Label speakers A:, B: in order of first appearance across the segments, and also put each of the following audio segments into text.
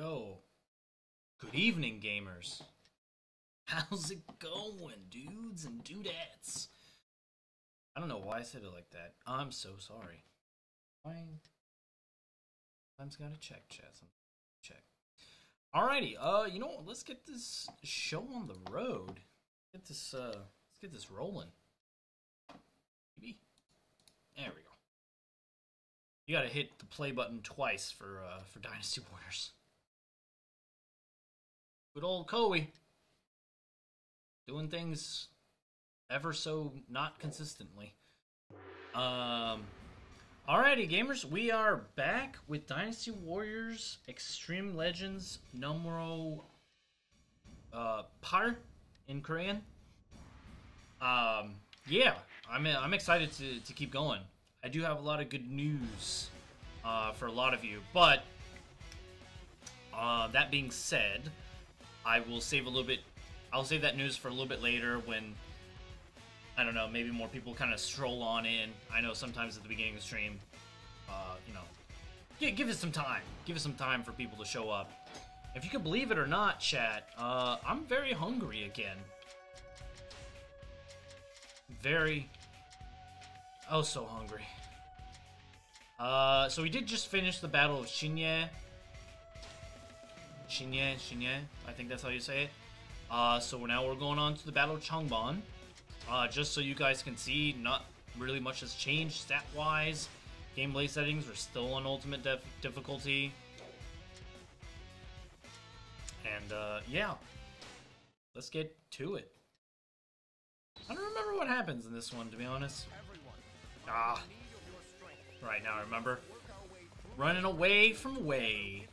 A: Yo, good evening, gamers. How's it going, dudes and dudettes? I don't know why I said it like that. I'm so sorry. Fine. Sometimes gotta check, chat. Check. Alrighty, you know what? Let's get this show on the road. Let's get this rolling. Maybe. There we go. You gotta hit the play button twice for Dynasty Warriors. Good old Koei. Doing things ever so not consistently. Alrighty, gamers, we are back with Dynasty Warriors Extreme Legends numero par in Korean. Yeah, I'm excited to keep going. I do have a lot of good news for a lot of you, but that being said, I will save a little bit. I'll save that news for a little bit later when, I don't know, maybe more people kind of stroll on in. I know sometimes at the beginning of the stream, you know, give it some time. Give it some time for people to show up. If you can believe it or not, chat, I'm very hungry again. Very, oh so hungry. So we did just finish the Battle of Shinye, I think that's how you say it. So now we're going on to the Battle of Changban. Just so you guys can see, not really much has changed stat-wise. Gameplay settings are still on ultimate difficulty. And, yeah. Let's get to it. I don't remember what happens in this one, to be honest. Right, now I remember. Running away from Wei.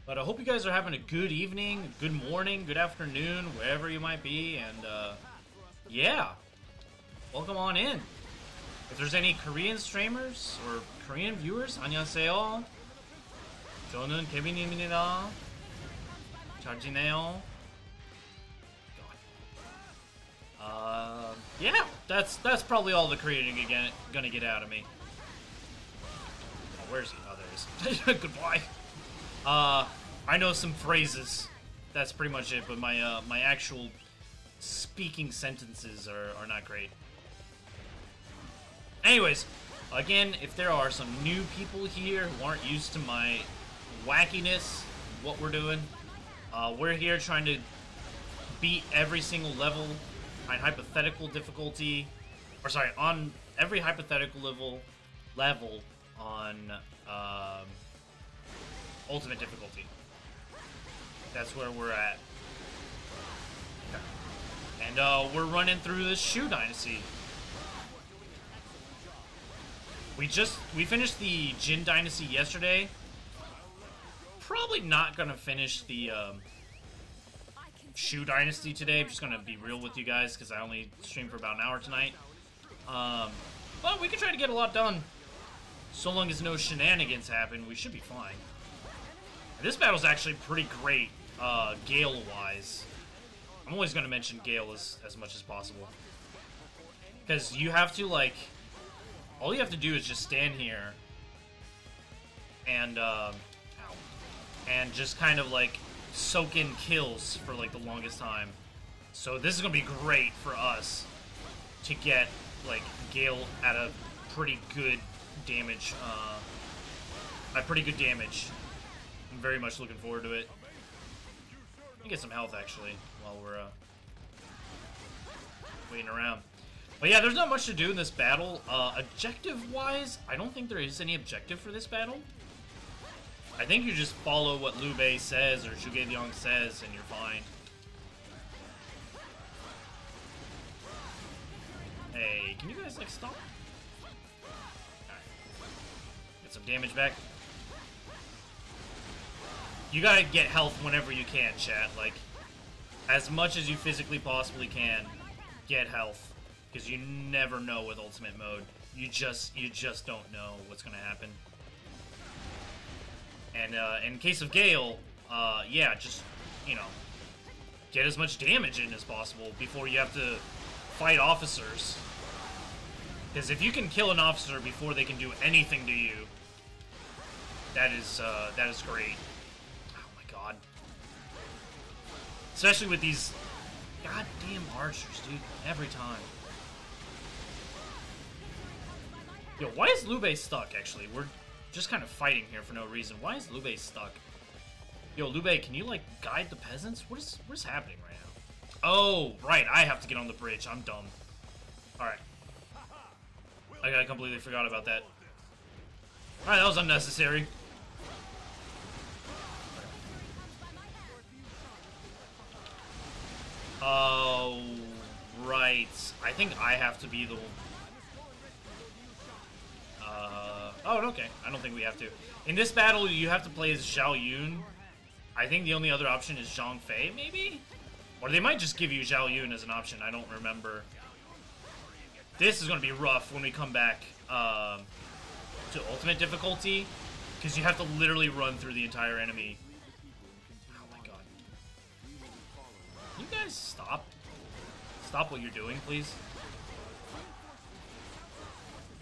A: But I hope you guys are having a good evening, good morning, good afternoon, wherever you might be, and, yeah. Welcome on in. If there's any Korean streamers or Korean viewers, 안녕하세요. 저는 케빈입니다. 잘 지내요. Yeah, that's probably all the Korean gonna get out of me. Oh, where's he? Oh, there he is. Goodbye. I know some phrases. That's pretty much it, but my my actual speaking sentences are not great. Anyways, again, if there are some new people here who aren't used to my wackiness, what we're doing, we're here trying to beat every single level on hypothetical difficulty, or sorry, on every hypothetical level on ultimate difficulty. That's where we're at. Okay. And we're running through this Shu Dynasty. We finished the Jin Dynasty yesterday. Probably not gonna finish the Shu Dynasty today. I'm just gonna be real with you guys because I only streamed for about an hour tonight. But we can try to get a lot done. So long as no shenanigans happen, we should be fine. This battle's actually pretty great, Gale-wise. I'm always going to mention Gale as much as possible. Because you have to, like, all you have to do is just stand here and just kind of, like, soak in kills for, like, the longest time. So this is going to be great for us to get, like, Gale at a pretty good damage, I'm very much looking forward to it. Let me get some health, actually, while we're waiting around. But yeah, there's not much to do in this battle. Objective-wise, I don't think there is any objective for this battle. I think you just follow what Liu Bei says or Zhuge Liang says, and you're fine. Hey, can you guys, like, stop? Alright. Get some damage back. You gotta get health whenever you can, chat. Like, as much as you physically possibly can, get health. Because you never know with ultimate mode. You just don't know what's gonna happen. And in case of Gale, yeah, just, you know, get as much damage in as possible before you have to fight officers. Because if you can kill an officer before they can do anything to you, that is great. Especially with these goddamn archers, dude. Every time. Yo, why is Lube stuck, actually? We're just kind of fighting here for no reason. Why is Lube stuck? Yo, Lube, can you, like, guide the peasants? What is happening right now? Oh, right, I have to get on the bridge. I'm dumb. Alright. I completely forgot about that. Alright, that was unnecessary. Oh, right. I think I have to be the... oh, okay. I don't think we have to. In this battle, you have to play as Zhao Yun. I think the only other option is Zhang Fei, maybe? Or they might just give you Zhao Yun as an option. I don't remember. This is going to be rough when we come back to ultimate difficulty. Because you have to literally run through the entire enemy. Oh my god. Can you guys stop? Stop what you're doing, please.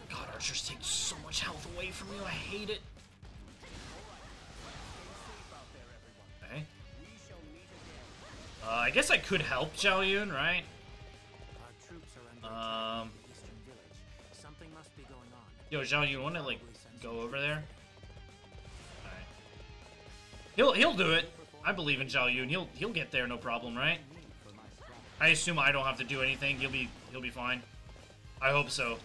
A: God, archers take so much health away from you. I hate it. Okay. I guess I could help Zhao Yun, right? Yo, Zhao, you want to like go over there? Alright. He'll do it. I believe in Zhao Yun. He'll get there, no problem, right? I assume I don't have to do anything. He'll be fine. I hope so.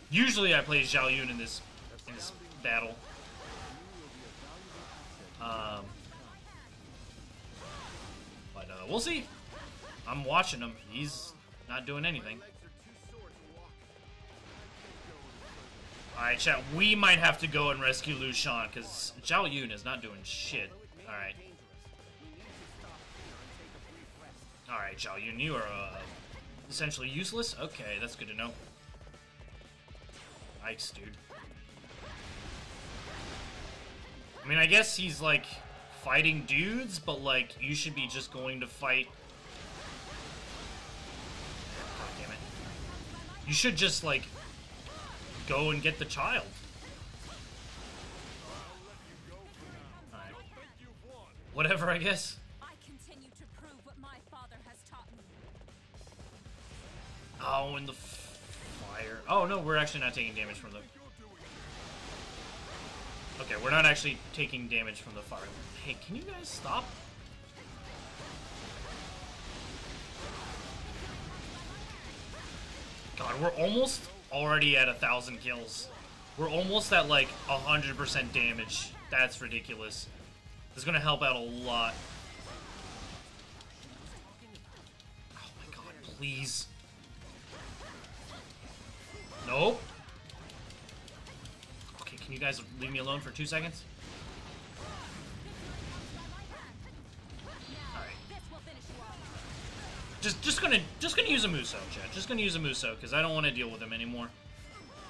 A: Usually I play Zhao Yun in this battle. But we'll see. I'm watching him. He's not doing anything. Alright, chat. We might have to go and rescue Lu Shan, because Zhao Yun is not doing shit. Alright. Alright, Zhao Yun, you are essentially useless? Okay, that's good to know. Yikes, dude. I mean, I guess he's, like, fighting dudes, but, like, you should be just going to fight... God damn it. You should just, like, go and get the child. Alright. Whatever, I guess.
B: I continue to prove what my father has taught me.
A: Oh, and the fire. Oh, no, we're actually not taking damage from the... Okay, we're not actually taking damage from the fire. Hey, can you guys stop? God, we're almost already at 1,000 kills. We're almost at, like, 100% damage. That's ridiculous. This is gonna help out a lot. Oh my god, please. Nope. Okay, can you guys leave me alone for 2 seconds? Alright. Just gonna use a Muso, chat. Just gonna use a Muso, because I don't want to deal with him anymore.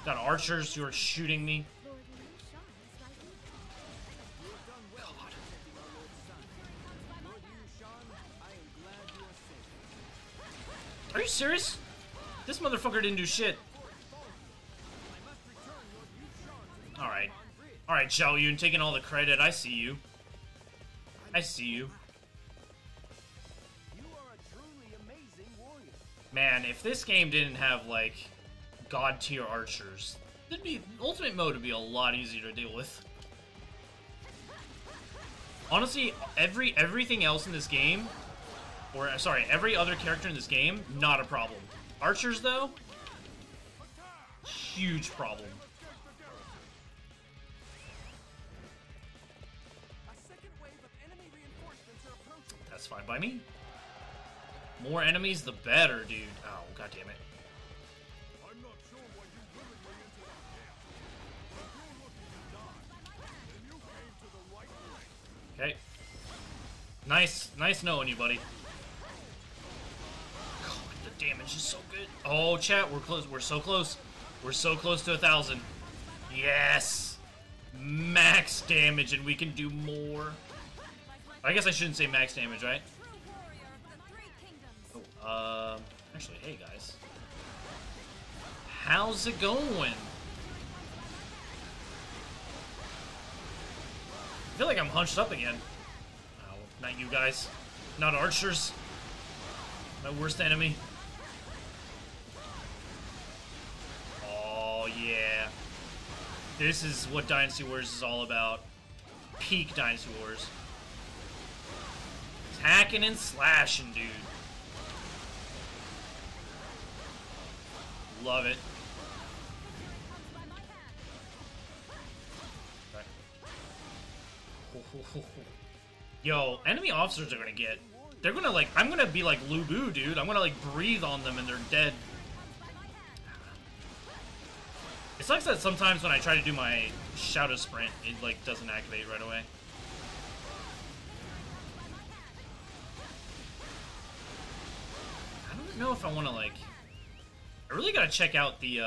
A: Got archers who are shooting me. God. Are you serious? This motherfucker didn't do shit. Alright. Alright, Zhao Yun, taking all the credit. I see you. I see you. Man, if this game didn't have, like, god tier archers, ultimate mode would be a lot easier to deal with. Honestly, everything else in this game, or sorry, every other character in this game, not a problem. Archers, though, huge problem. That's fine by me. More enemies, the better, dude. Oh, god damn it. Okay. Nice knowing you, buddy. God, the damage is so good. Oh, chat, we're close. We're so close. We're so close to 1,000. Yes! Max damage, and we can do more. I guess I shouldn't say max damage, right? Oh, actually, hey, guys. How's it going? I feel like I'm hunched up again. Oh, not you guys. Not archers. My worst enemy. Oh, yeah. This is what Dynasty Wars is all about. Peak Dynasty Wars. Hacking and slashing, dude. Love it. Okay. Yo, enemy officers are gonna get... They're gonna, like... I'm gonna be like Lu Bu, dude. I'm gonna, like, breathe on them and they're dead. It sucks that sometimes when I try to do my Shadow Sprint, it, like, doesn't activate right away. I don't know if I want to, like... I really gotta check out the,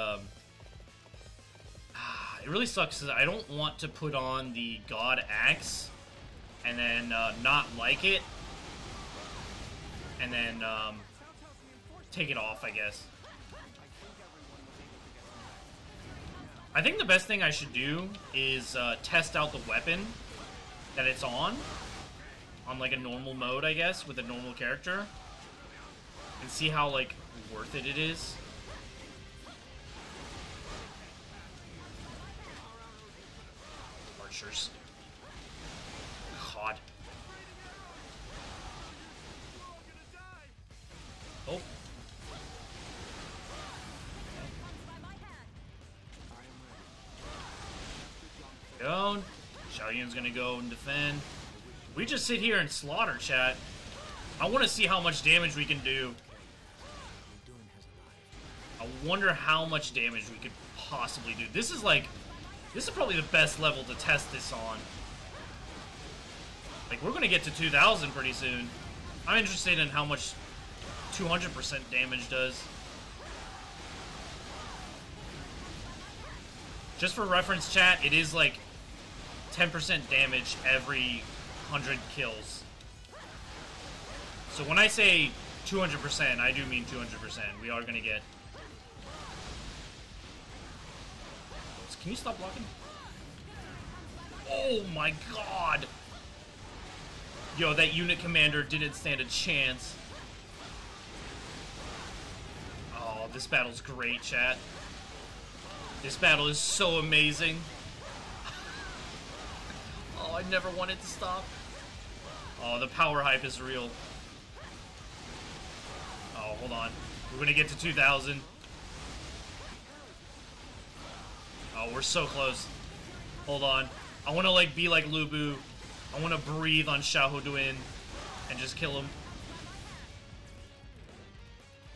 A: it really sucks because I don't want to put on the God Axe and then, not like it. And then, take it off, I guess. I think the best thing I should do is, test out the weapon that it's on like, a normal mode, I guess, with a normal character. And see how, like, worth it is. Archers. God. Oh. Down. Xiaoyun's gonna go and defend. We just sit here and slaughter, chat. I want to see how much damage we can do. I wonder how much damage we could possibly do. This is like... This is probably the best level to test this on. Like, we're gonna get to 2,000 pretty soon. I'm interested in how much 200% damage does. Just for reference, chat, it is like 10% damage every 100 kills. So when I say 200%, I do mean 200%. We are gonna get... Can you stop blocking? Oh my god! Yo, that unit commander didn't stand a chance. Oh, this battle's great, chat. This battle is so amazing. Oh, I never wanted to stop. Oh, the power hype is real. Oh, hold on. We're gonna get to 2,000. Oh, we're so close. Hold on. I want to, like, be like Lu Bu. I want to breathe on Xiahou Duin and just kill him.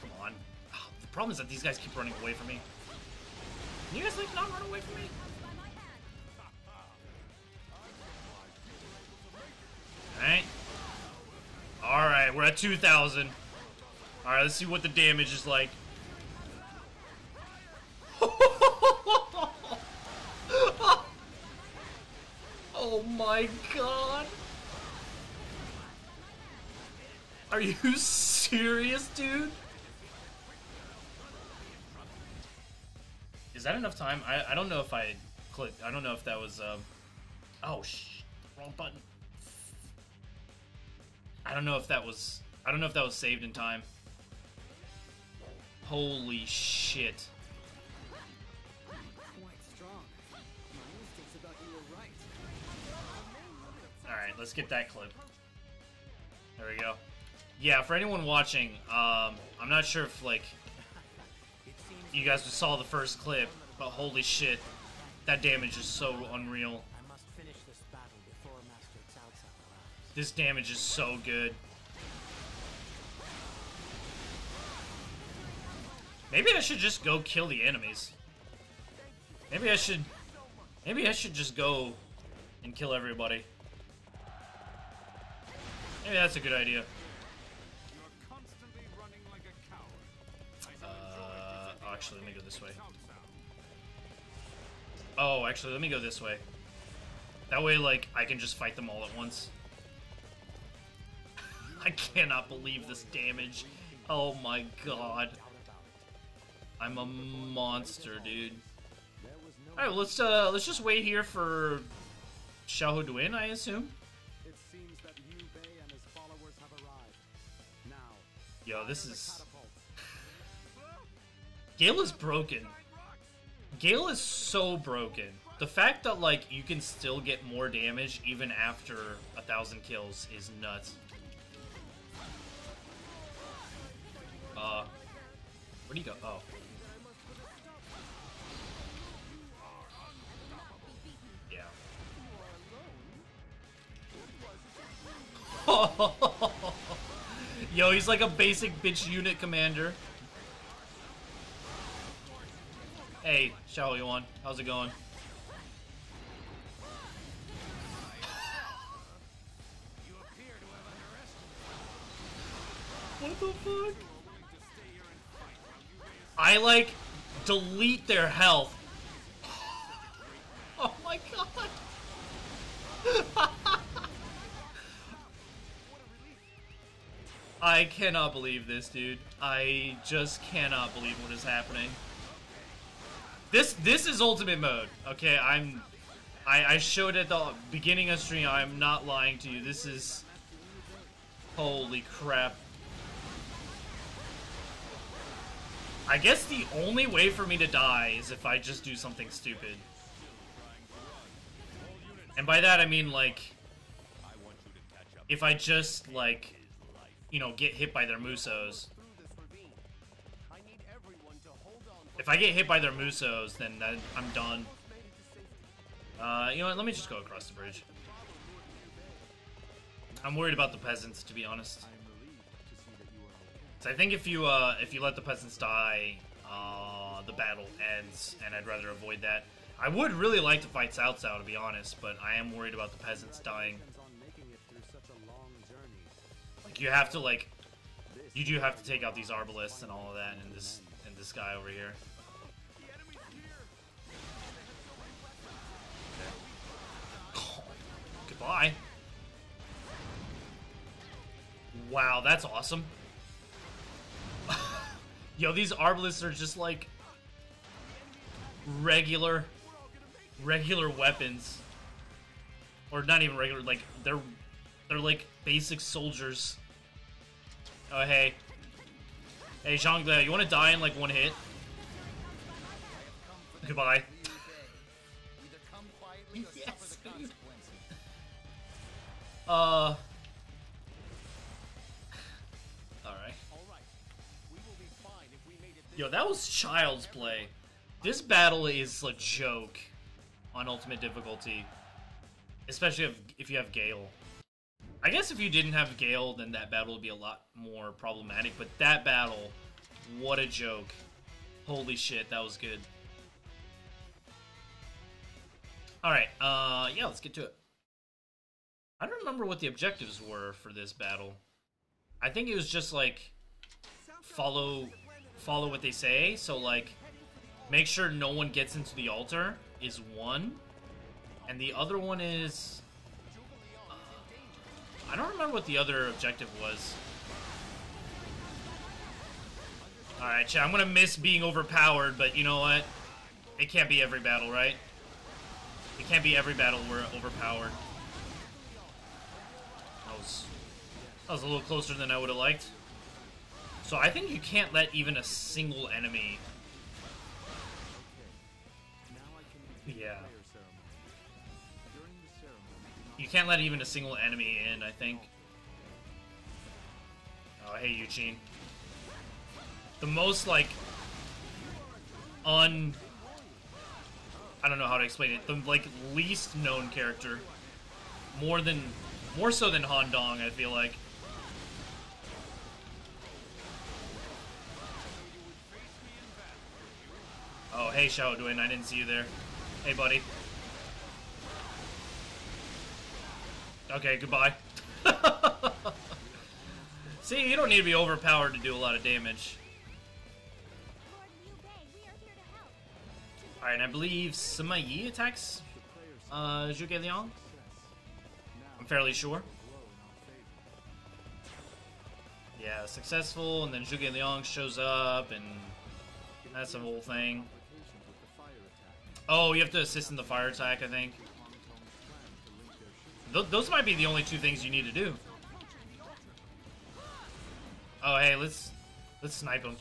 A: Come on. Oh, the problem is that these guys keep running away from me. Can you guys, like, not run away from me? Alright. Alright, we're at 2,000. Alright, let's see what the damage is like. Oh my god! Are you serious, dude? Is that enough time? I don't know if I clicked. I don't know if that was, oh, wrong button. I don't know if that was saved in time. Holy shit. Alright, let's get that clip. There we go. Yeah, for anyone watching, I'm not sure if, like, you guys just saw the first clip, but holy shit, that damage is so unreal. This damage is so good. Maybe I should just go kill the enemies. Maybe I should just go and kill everybody. Maybe that's a good idea. Actually, let me go this way. Oh, actually, let me go this way. That way, like, I can just fight them all at once. I cannot believe this damage. Oh my god. I'm a monster, dude. Alright, well, let's just wait here for Xiahou Duin, I assume.
C: It seems that Liu Bei and his followers have arrived. Now,
A: Yo, this is... Gale is broken. Gale is so broken. The fact that, like, you can still get more damage even after 1,000 kills is nuts. Where'd he go? Oh. Yeah. Yo, he's like a basic bitch unit commander. Hey, Xiao Yuan, how's it going? What the fuck? I, like, delete their health. Oh my god. I cannot believe this, dude. I just cannot believe what is happening. This is ultimate mode. Okay, I showed at the beginning of stream. I'm not lying to you. This is... Holy crap. I guess the only way for me to die is if I just do something stupid. And by that I mean, like, if I just, like, you know, get hit by their Musos. If I get hit by their Musos, then I'm done. You know what, let me just go across the bridge. I'm worried about the peasants, to be honest. So I think if you let the peasants die, the battle ends, and I'd rather avoid that. I would really like to fight Cao Cao, to be honest, but I am worried about the peasants dying. Like, you have to, like, you do have to take out these arbalists and all of that, and this guy over here. Oh, goodbye. Wow, that's awesome. Yo, these arbalists are just like regular weapons, or not even regular. Like they're like basic soldiers. Oh hey, Zhangde, you want to die in like one hit? Goodbye. Yes. Alright. Yo, that was child's play. This battle is a joke on ultimate difficulty. Especially if you have Gale. I guess if you didn't have Gale, then that battle would be a lot more problematic. But that battle, what a joke. Holy shit, that was good. Alright, yeah, let's get to it. I don't remember what the objectives were for this battle. I think it was just, like, follow what they say. So, like, make sure no one gets into the altar is one. And the other one is... I don't remember what the other objective was. Alright, chat, I'm gonna miss being overpowered, but you know what? It can't be every battle, right? It can't be every battle we're overpowered. That was a little closer than I would have liked. So I think you can't let even a single enemy... Yeah. You can't let even a single enemy in, I think. Oh, hey, Eugene. The most, like, I don't know how to explain it. The, like, least known character. More so than Han Dong, I feel like. Oh, hey, Xiao Duin, I didn't see you there. Hey, buddy. Okay, goodbye. See, you don't need to be overpowered to do a lot of damage. Alright, I believe Sima Yi attacks Zhuge Liang. I'm fairly sure. Yeah, successful, and then Zhuge Liang shows up, and that's the whole thing. Oh, you have to assist in the fire attack, I think. Those might be the only two things you need to do. Oh, hey, let's snipe him.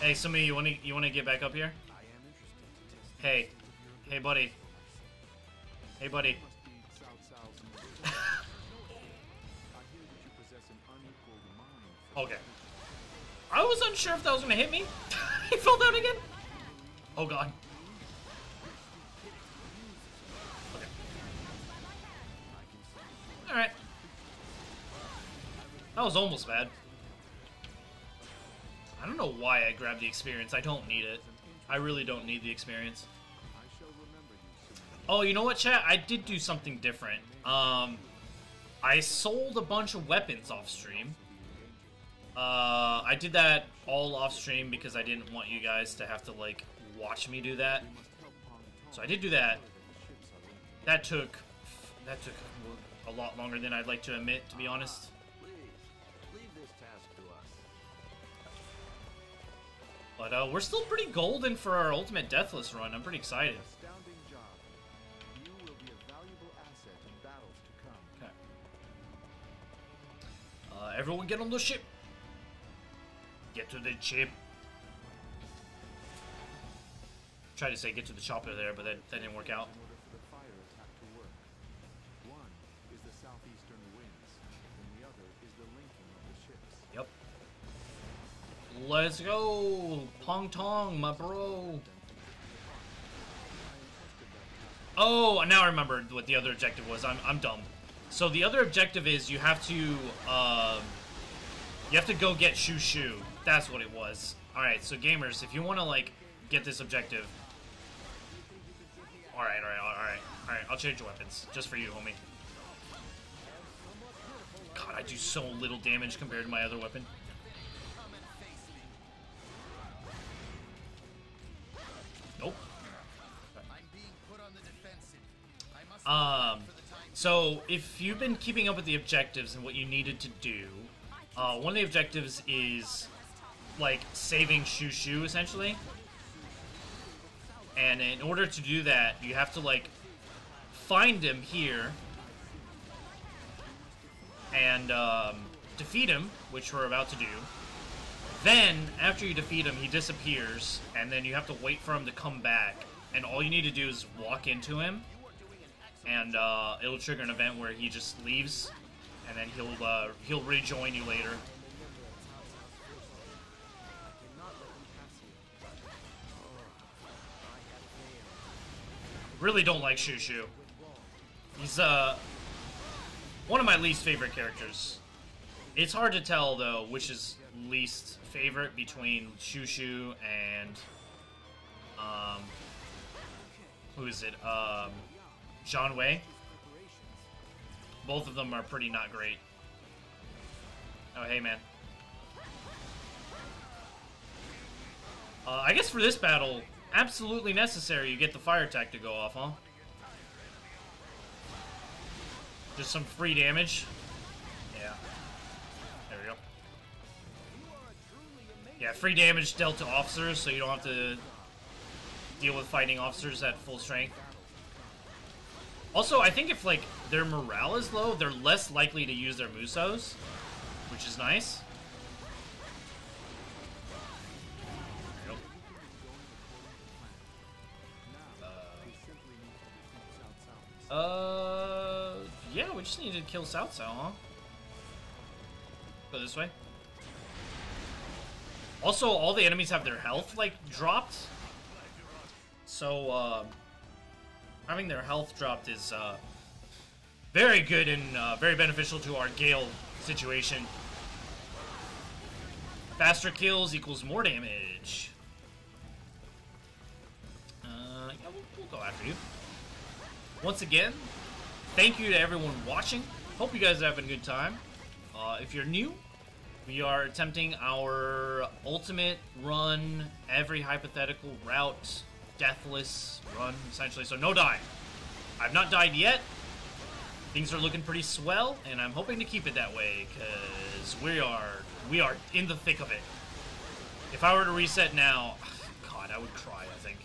A: Hey, Sumi, you wanna get back up here? Hey, hey, buddy. Hey, buddy. Okay. I was unsure if that was gonna hit me. He fell down again. Oh god. Okay. All right. That was almost bad. I don't know why I grabbed the experience. I don't need it. I really don't need the experience. Oh, you know what, chat? I did do something different. I sold a bunch of weapons off stream. I did that all off stream because I didn't want you guys to have to, like, watch me do that. So I did do that. That took a lot longer than I'd like to admit, to be honest. But we're still pretty golden for our ultimate deathless run. I'm pretty excited. Okay. Everyone get on the ship. Get to the ship. Tried to say get to the chopper there, but that didn't work out. Yep. Let's go, Pong Tong, my bro. Oh, now I remember what the other objective was. I'm dumb. So the other objective is you have to go get Shoo Shoo. That's what it was. All right, so gamers, if you want to like get this objective, all right. I'll change your weapons just for you, homie. God, I do so little damage compared to my other weapon. Nope. So if you've been keeping up with the objectives and what you needed to do, one of the objectives is like saving Shoo Shoo, essentially. And in order to do that, you have to like find him here and defeat him, which we're about to do. Then, after you defeat him, he disappears, and then you have to wait for him to come back. And all you need to do is walk into him, and it'll trigger an event where he just leaves, and then he'll rejoin you later. Really don't like Shoo Shoo. He's one of my least favorite characters. It's hard to tell though which is least favorite between Shoo Shoo and who is it? John Wei. Both of them are pretty not great. Oh hey man. I guess for this battle, absolutely necessary you get the fire attack to go off, huh? Just some free damage. Yeah. There we go. Yeah, free damage dealt to officers, so you don't have to deal with fighting officers at full strength. Also, I think if, like, their morale is low, they're less likely to use their Musos, which is nice. There we go. Yeah, we just need to kill South Sao, huh? Go this way. Also, all the enemies have their health, like, dropped. So, having their health dropped is, very good and, very beneficial to our Gale situation. Faster kills equals more damage. Yeah, we'll go after you. Once again, thank you to everyone watching. Hope you guys are having a good time. If you're new, we are attempting our ultimate run, every hypothetical route, deathless run, essentially. So no die. I've not died yet. Things are looking pretty swell, and I'm hoping to keep it that way, because we are in the thick of it. If I were to reset now, God, I would cry, I think.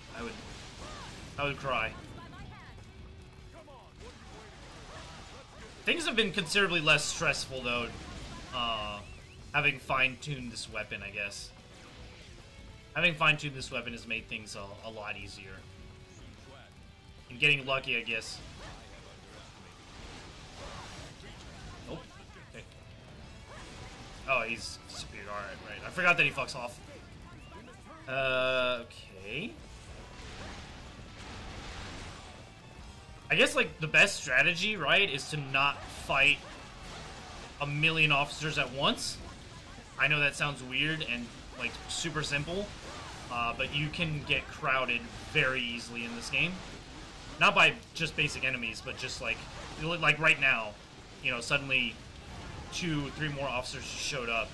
A: I would cry. Things have been considerably less stressful, though, having fine-tuned this weapon, I guess. Having fine-tuned this weapon has made things a lot easier. And getting lucky, I guess. Nope. Okay. Oh, he's superior. Alright, right. I forgot that he fucks off. Okay. I guess, like, the best strategy, right, is to not fight a million officers at once. I know that sounds weird and, like, super simple, but you can get crowded very easily in this game. Not by just basic enemies, but just, like right now, you know, suddenly 2, 3 more officers showed up.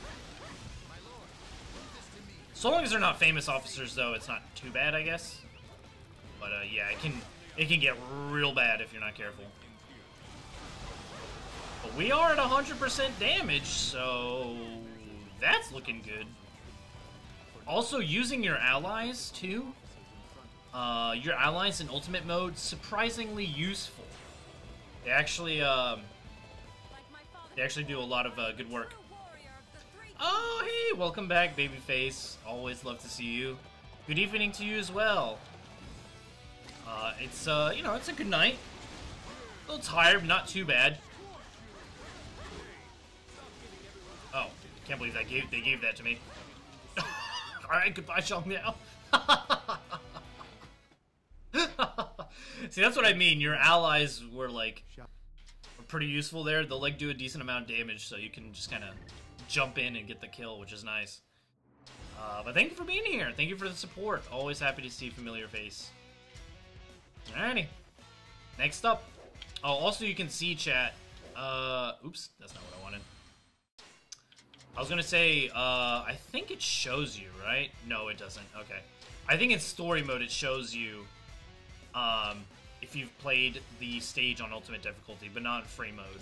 A: So long as they're not famous officers, though, it's not too bad, I guess. But, yeah, it can get real bad if you're not careful. But we are at 100% damage, so that's looking good. Also, using your allies, too. Your allies in ultimate mode, surprisingly useful. They actually do a lot of good work. Oh, hey, welcome back, babyface. Always love to see you. Good evening to you as well. It's you know, it's a good night. A little tired, but not too bad. Oh, can't believe they gave that to me. All right, goodbye, Xiong Miao. See, that's what I mean. Your allies were pretty useful there. They'll like do a decent amount of damage, so you can just kind of jump in and get the kill, which is nice. But thank you for being here. Thank you for the support. Always happy to see a familiar face. Alrighty. Next up. Oh, also you can see chat. Oops, that's not what I wanted. I was gonna say, I think it shows you, right? No, it doesn't. Okay. I think in story mode it shows you, if you've played the stage on ultimate difficulty, but not in free mode.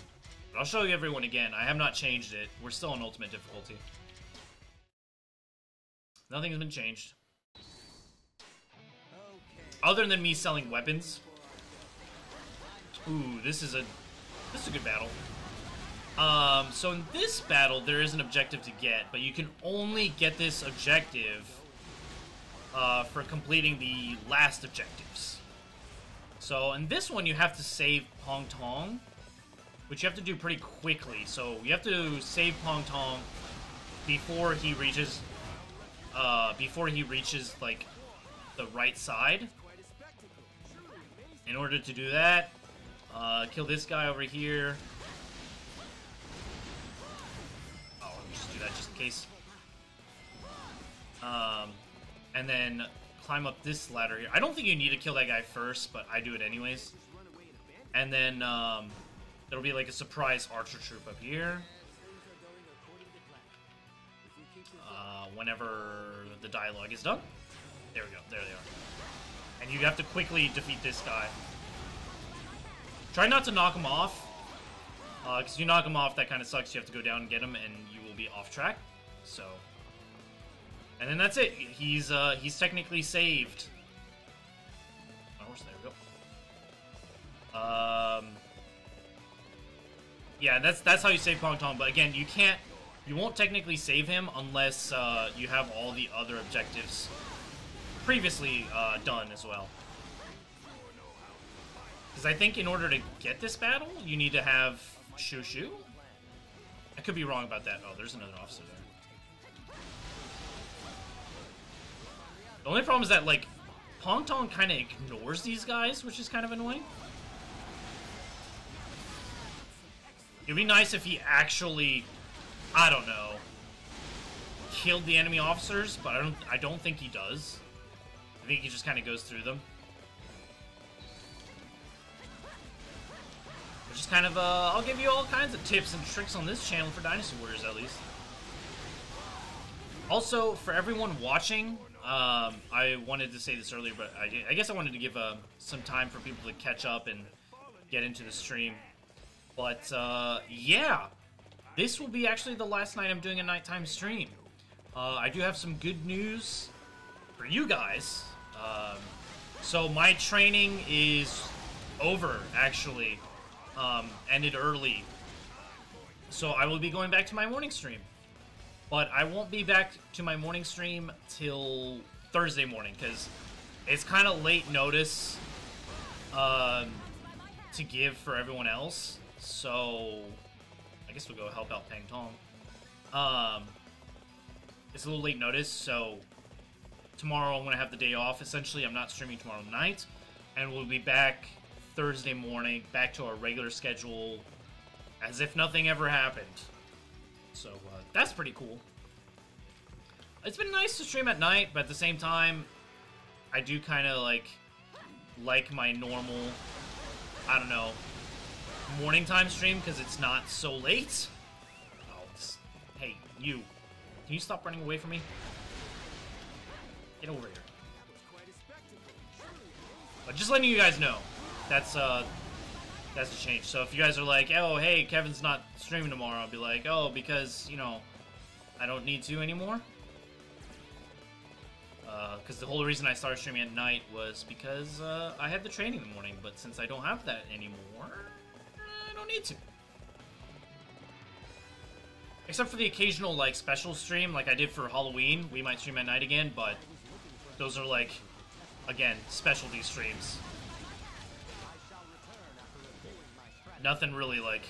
A: But I'll show you everyone again. I have not changed it. We're still on ultimate difficulty. Nothing has been changed. Other than me selling weapons. Ooh, this is a good battle. So in this battle, there is an objective to get, but you can only get this objective for completing the last objectives. So in this one, you have to save Pong Tong, which you have to do pretty quickly. So you have to save Pong Tong before he reaches, like, the right side. In order to do that, kill this guy over here. Oh, let me just do that just in case. And then climb up this ladder here. I don't think you need to kill that guy first, but I do it anyways. And then there'll be like a surprise archer troop up here. Whenever the dialogue is done. There we go. There they are. And you have to quickly defeat this guy. Try not to knock him off. Because if you knock him off, that kind of sucks. You have to go down and get him, and you will be off track. So... And then that's it. He's technically saved. My horse, there we go. Yeah, that's how you save Pong Tong. But again, you won't technically save him unless you have all the other objectives previously done as well. Because I think in order to get this battle, you need to have Shu Shu. I could be wrong about that. Oh, there's another officer there. The only problem is that, like, Pong Tong kind of ignores these guys, which is kind of annoying. It'd be nice if he actually, I don't know, killed the enemy officers, but I don't think he does. I think he just kind of goes through them. Which is kind of, I'll give you all kinds of tips and tricks on this channel for Dynasty Warriors, at least. Also, for everyone watching... I wanted to say this earlier, but I guess I wanted to give some time for people to catch up and get into the stream. But, yeah. This will be actually the last night I'm doing a nighttime stream. I do have some good news for you guys. So my training is over, actually. Ended early. So I will be going back to my morning stream. But I won't be back to my morning stream till Thursday morning, because it's kind of late notice to give for everyone else. So I guess we'll go help out Peng Tong. It's a little late notice, so tomorrow I'm going to have the day off. Essentially, I'm not streaming tomorrow night, and we'll be back Thursday morning, back to our regular schedule, as if nothing ever happened. So, that's pretty cool. It's been nice to stream at night, but at the same time, I do kind of, like my normal, I don't know, morning time stream, because it's not so late. Oh, hey, you. Can you stop running away from me? Get over here. But just letting you guys know, that's the change. So if you guys are like, oh, hey, Kevin's not streaming tomorrow, I'll be like, oh, because, you know, I don't need to anymore. Because the whole reason I started streaming at night was because I had the training in the morning, but since I don't have that anymore, I don't need to. Except for the occasional, like, special stream, like I did for Halloween. We might stream at night again, but those are, like, again, specialty streams. Nothing really, like...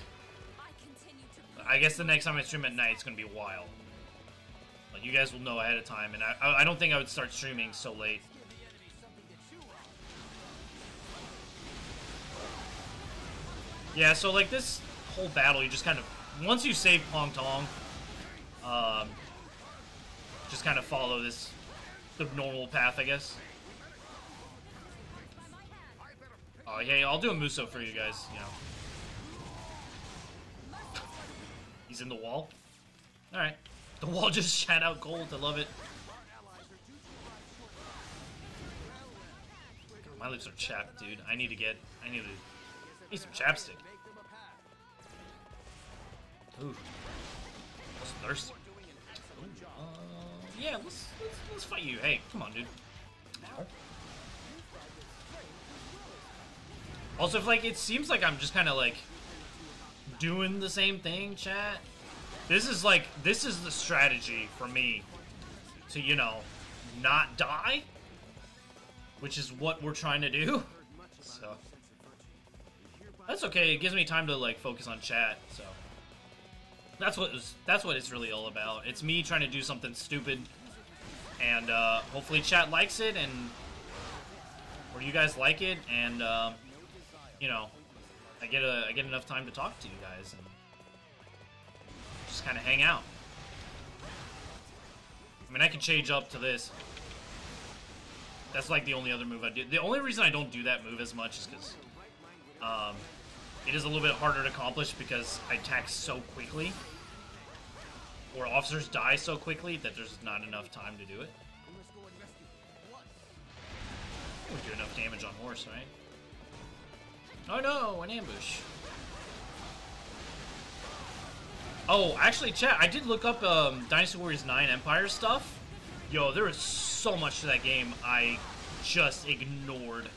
A: I guess the next time I stream at night, it's going to be a while. But you guys will know ahead of time, and I don't think I would start streaming so late. Yeah, so, like, this whole battle, you just kind of... Once you save Peng Tong, just kind of follow the normal path, I guess. Oh, yeah, I'll do a Muso for you guys, you know. He's in the wall? Alright. The wall just shat out gold, I love it. God, my lips are chapped, dude. I need some chapstick. Ooh. I was thirsty. Ooh, yeah, let's fight you. Hey, come on, dude. Ow. Also, if, like, it seems like I'm just kind of, like, doing the same thing, chat. This is the strategy for me to, you know, not die, which is what we're trying to do. So that's okay. It gives me time to, like, focus on chat. So that's what it's really all about. It's me trying to do something stupid, and hopefully chat likes it, or you guys like it, and you know, I get enough time to talk to you guys and just kind of hang out. I mean, I can change up to this. That's like the only other move I do. The only reason I don't do that move as much is because it is a little bit harder to accomplish because I attack so quickly, or officers die so quickly that there's not enough time to do it. We do enough damage on horse, right? Oh no, an ambush. Oh, actually, chat, I did look up Dynasty Warriors 9 Empire stuff. Yo, there is so much to that game I just ignored.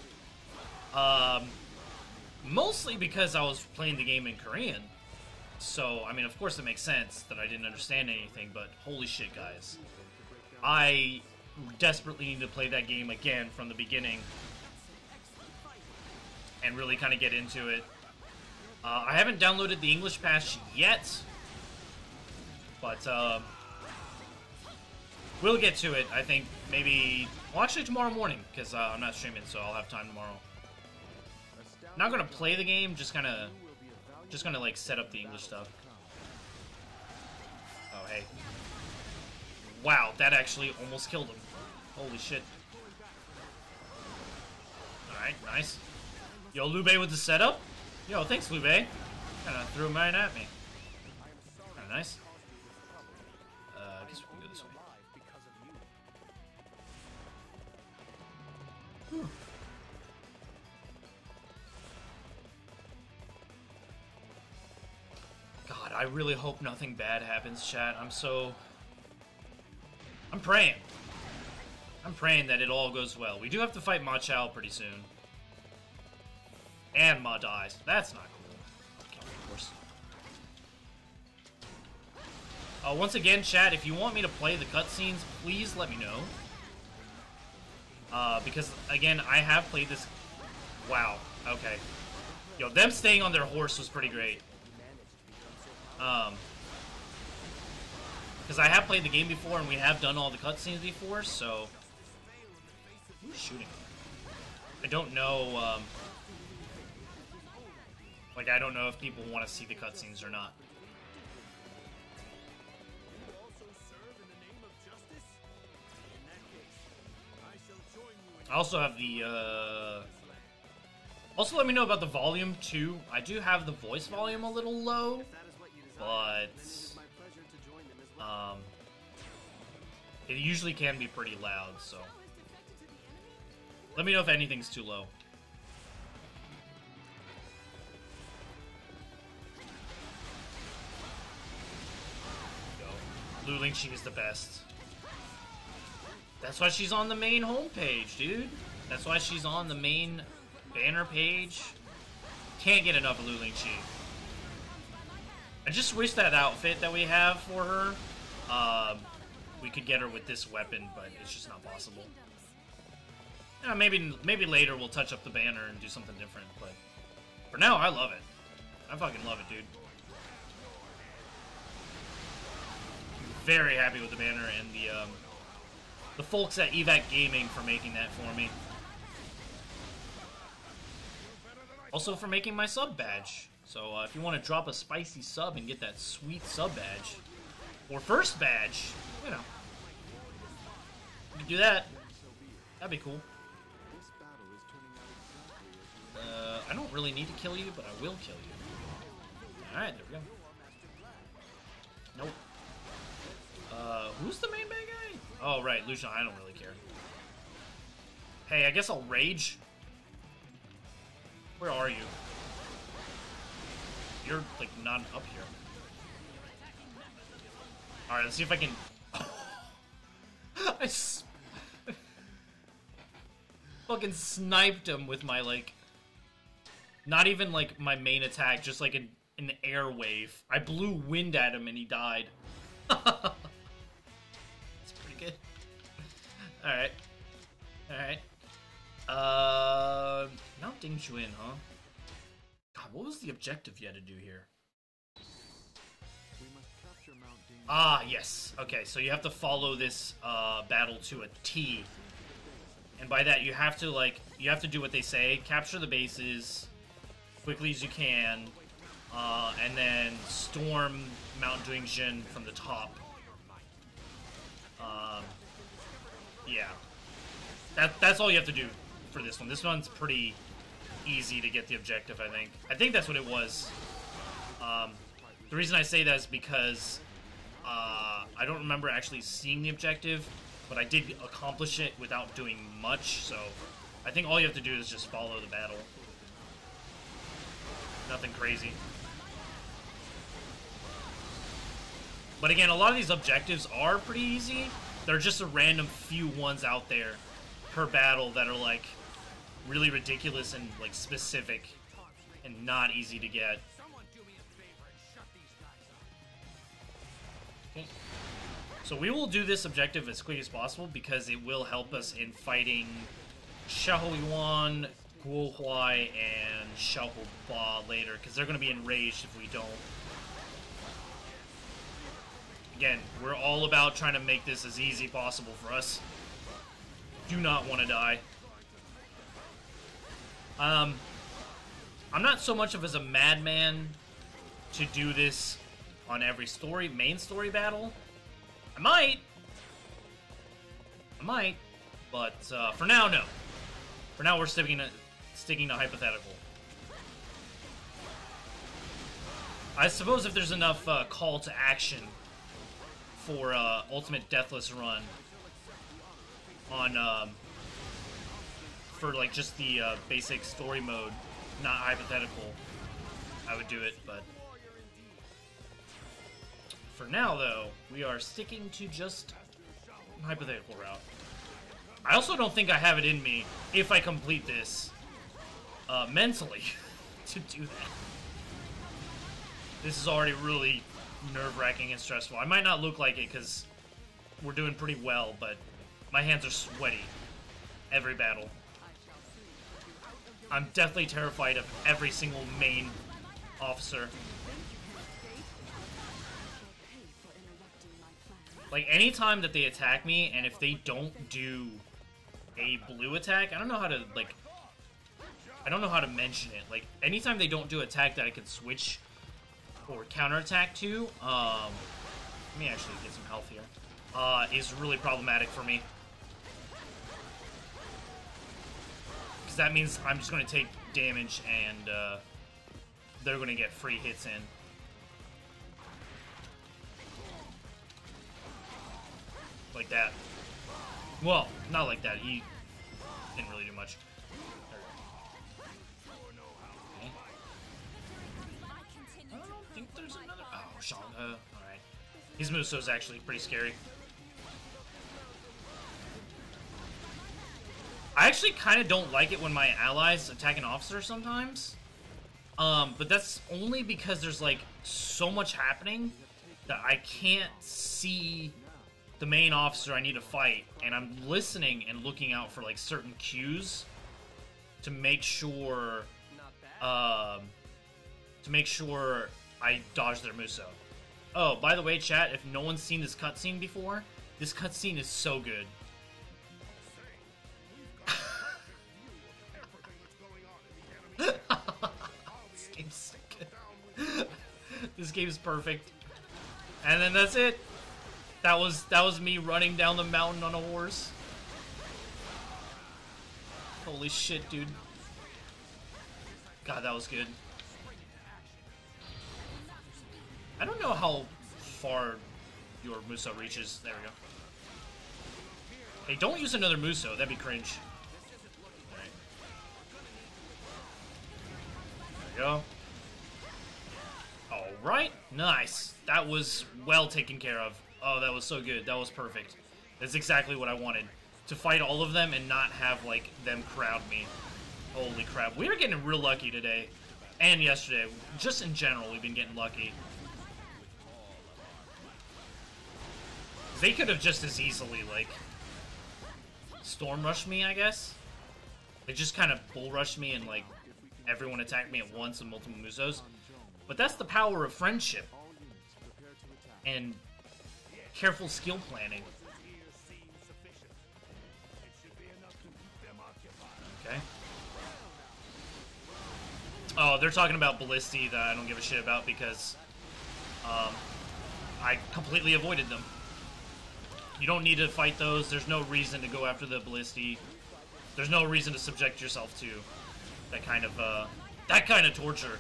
A: Mostly because I was playing the game in Korean. So, I mean, of course it makes sense that I didn't understand anything, but holy shit, guys. I desperately need to play that game again from the beginning and really kind of get into it. I haven't downloaded the English patch yet, but we'll get to it, I think, maybe... Well, actually tomorrow morning, because I'm not streaming, so I'll have time tomorrow. Not gonna play the game, just gonna like set up the English stuff. Oh, hey. Wow, that actually almost killed him. Holy shit. Alright, nice. Yo, Lube with the setup? Yo, thanks, Lube. Kinda threw mine at me. Kinda nice. I guess we can go this way. Whew. God, I really hope nothing bad happens, chat. I'm praying. I'm praying that it all goes well. We do have to fight Ma Chao pretty soon. And Ma dies. That's not cool. Okay, of course. Once again, chat, if you want me to play the cutscenes, please let me know. Because, again, I have played this... Wow, okay. Yo, them staying on their horse was pretty great. Because I have played the game before, and we have done all the cutscenes before, so... Who's shooting? I don't know, like, I don't know if people want to see the cutscenes or not. I also have the, Also, let me know about the volume, too. I do have the voice volume a little low, but... it usually can be pretty loud, so... Let me know if anything's too low. Yo, Lu Lingqi is the best. That's why she's on the main homepage, dude. That's why she's on the main banner page. Can't get enough of Lu Lingqi. I just wish that outfit that we have for her, we could get her with this weapon, but it's just not possible. Yeah, maybe later we'll touch up the banner and do something different, but for now, I love it. I fucking love it, dude. Very happy with the banner and the folks at Evac Gaming for making that for me. Also for making my sub badge. So if you want to drop a spicy sub and get that sweet sub badge, or first badge, you know, you can do that. That'd be cool. I don't really need to kill you, but I will kill you. Alright, there we go. Nope. Who's the main bad guy? Oh, right, Lucian, I don't really care. Hey, I guess I'll rage. Where are you? You're, like, not up here. Alright, let's see if I can... I fucking sniped him with my, like... Not even, like, my main attack, just, like, an air wave. I blew wind at him and he died. That's pretty good. Alright. Alright. Mount Dingjuin, huh? God, what was the objective you had to do here? Ah, yes. Okay, so you have to follow this, battle to a T. And by that, you have to, like, you have to do what they say. Capture the bases quickly as you can, and then storm Mount Dingjuin from the top. Yeah. That's all you have to do for this one. This one's pretty easy to get the objective, I think. I think that's what it was. The reason I say that is because I don't remember actually seeing the objective, but I did accomplish it without doing much, so I think all you have to do is just follow the battle. Nothing crazy. But again, a lot of these objectives are pretty easy. They're just a random few ones out there per battle that are, like, really ridiculous and, like, specific and not easy to get. Okay. So we will do this objective as quick as possible because it will help us in fighting Xiaohuan, Guohuai, and Xiaohuba later, because they're going to be enraged if we don't. Again, we're all about trying to make this as easy possible for us. Do not want to die. I'm not so much of as a madman to do this on every main story battle. I might, but for now, no. For now, we're sticking to hypothetical. I suppose if there's enough call to action for Ultimate Deathless Run on for like just the basic story mode, not hypothetical, I would do it, but for now, though, we are sticking to just hypothetical route. I also don't think I have it in me, if I complete this, mentally, to do that. This is already really, nerve-wracking and stressful. I might not look like it because we're doing pretty well, but my hands are sweaty every battle. I'm definitely terrified of every single main officer. Like, anytime that they attack me, and if they don't do a blue attack, I don't know how to, like, I don't know how to mention it. Like, anytime they don't do attack that I can switch or counterattack to, let me actually get some health here, is really problematic for me. Because that means I'm just going to take damage and they're going to get free hits in. Like that. Well, not like that. He didn't really do much. Okay. I don't think there's another. Oh, Shanga. Alright. His Muso's actually pretty scary. I actually kind of don't like it when my allies attack an officer sometimes. But that's only because there's, like, so much happening that I can't see the main officer I need to fight, and I'm listening and looking out for, like, certain cues to make sure, I dodge their Muso. Oh, by the way, chat, if no one's seen this cutscene before, this cutscene is so good. This game's so good. This game's perfect. And then that's it. That was me running down the mountain on a horse. Holy shit, dude. God, that was good. I don't know how far your Muso reaches. There we go. Hey, don't use another Muso. That'd be cringe. Alright. There we go. Alright. Nice. That was well taken care of. Oh, that was so good. That was perfect. That's exactly what I wanted. To fight all of them and not have, like, them crowd me. Holy crap. We are getting real lucky today. And yesterday. Just in general, we've been getting lucky. They could have just as easily, like, storm rushed me, I guess. They just kind of bull rushed me and, like, everyone attacked me at once and multiple Musos. But that's the power of friendship. And careful skill planning. Okay. Oh, they're talking about Ballisti that I don't give a shit about because I completely avoided them. You don't need to fight those. There's no reason to go after the Ballisti. There's no reason to subject yourself to that kind of torture.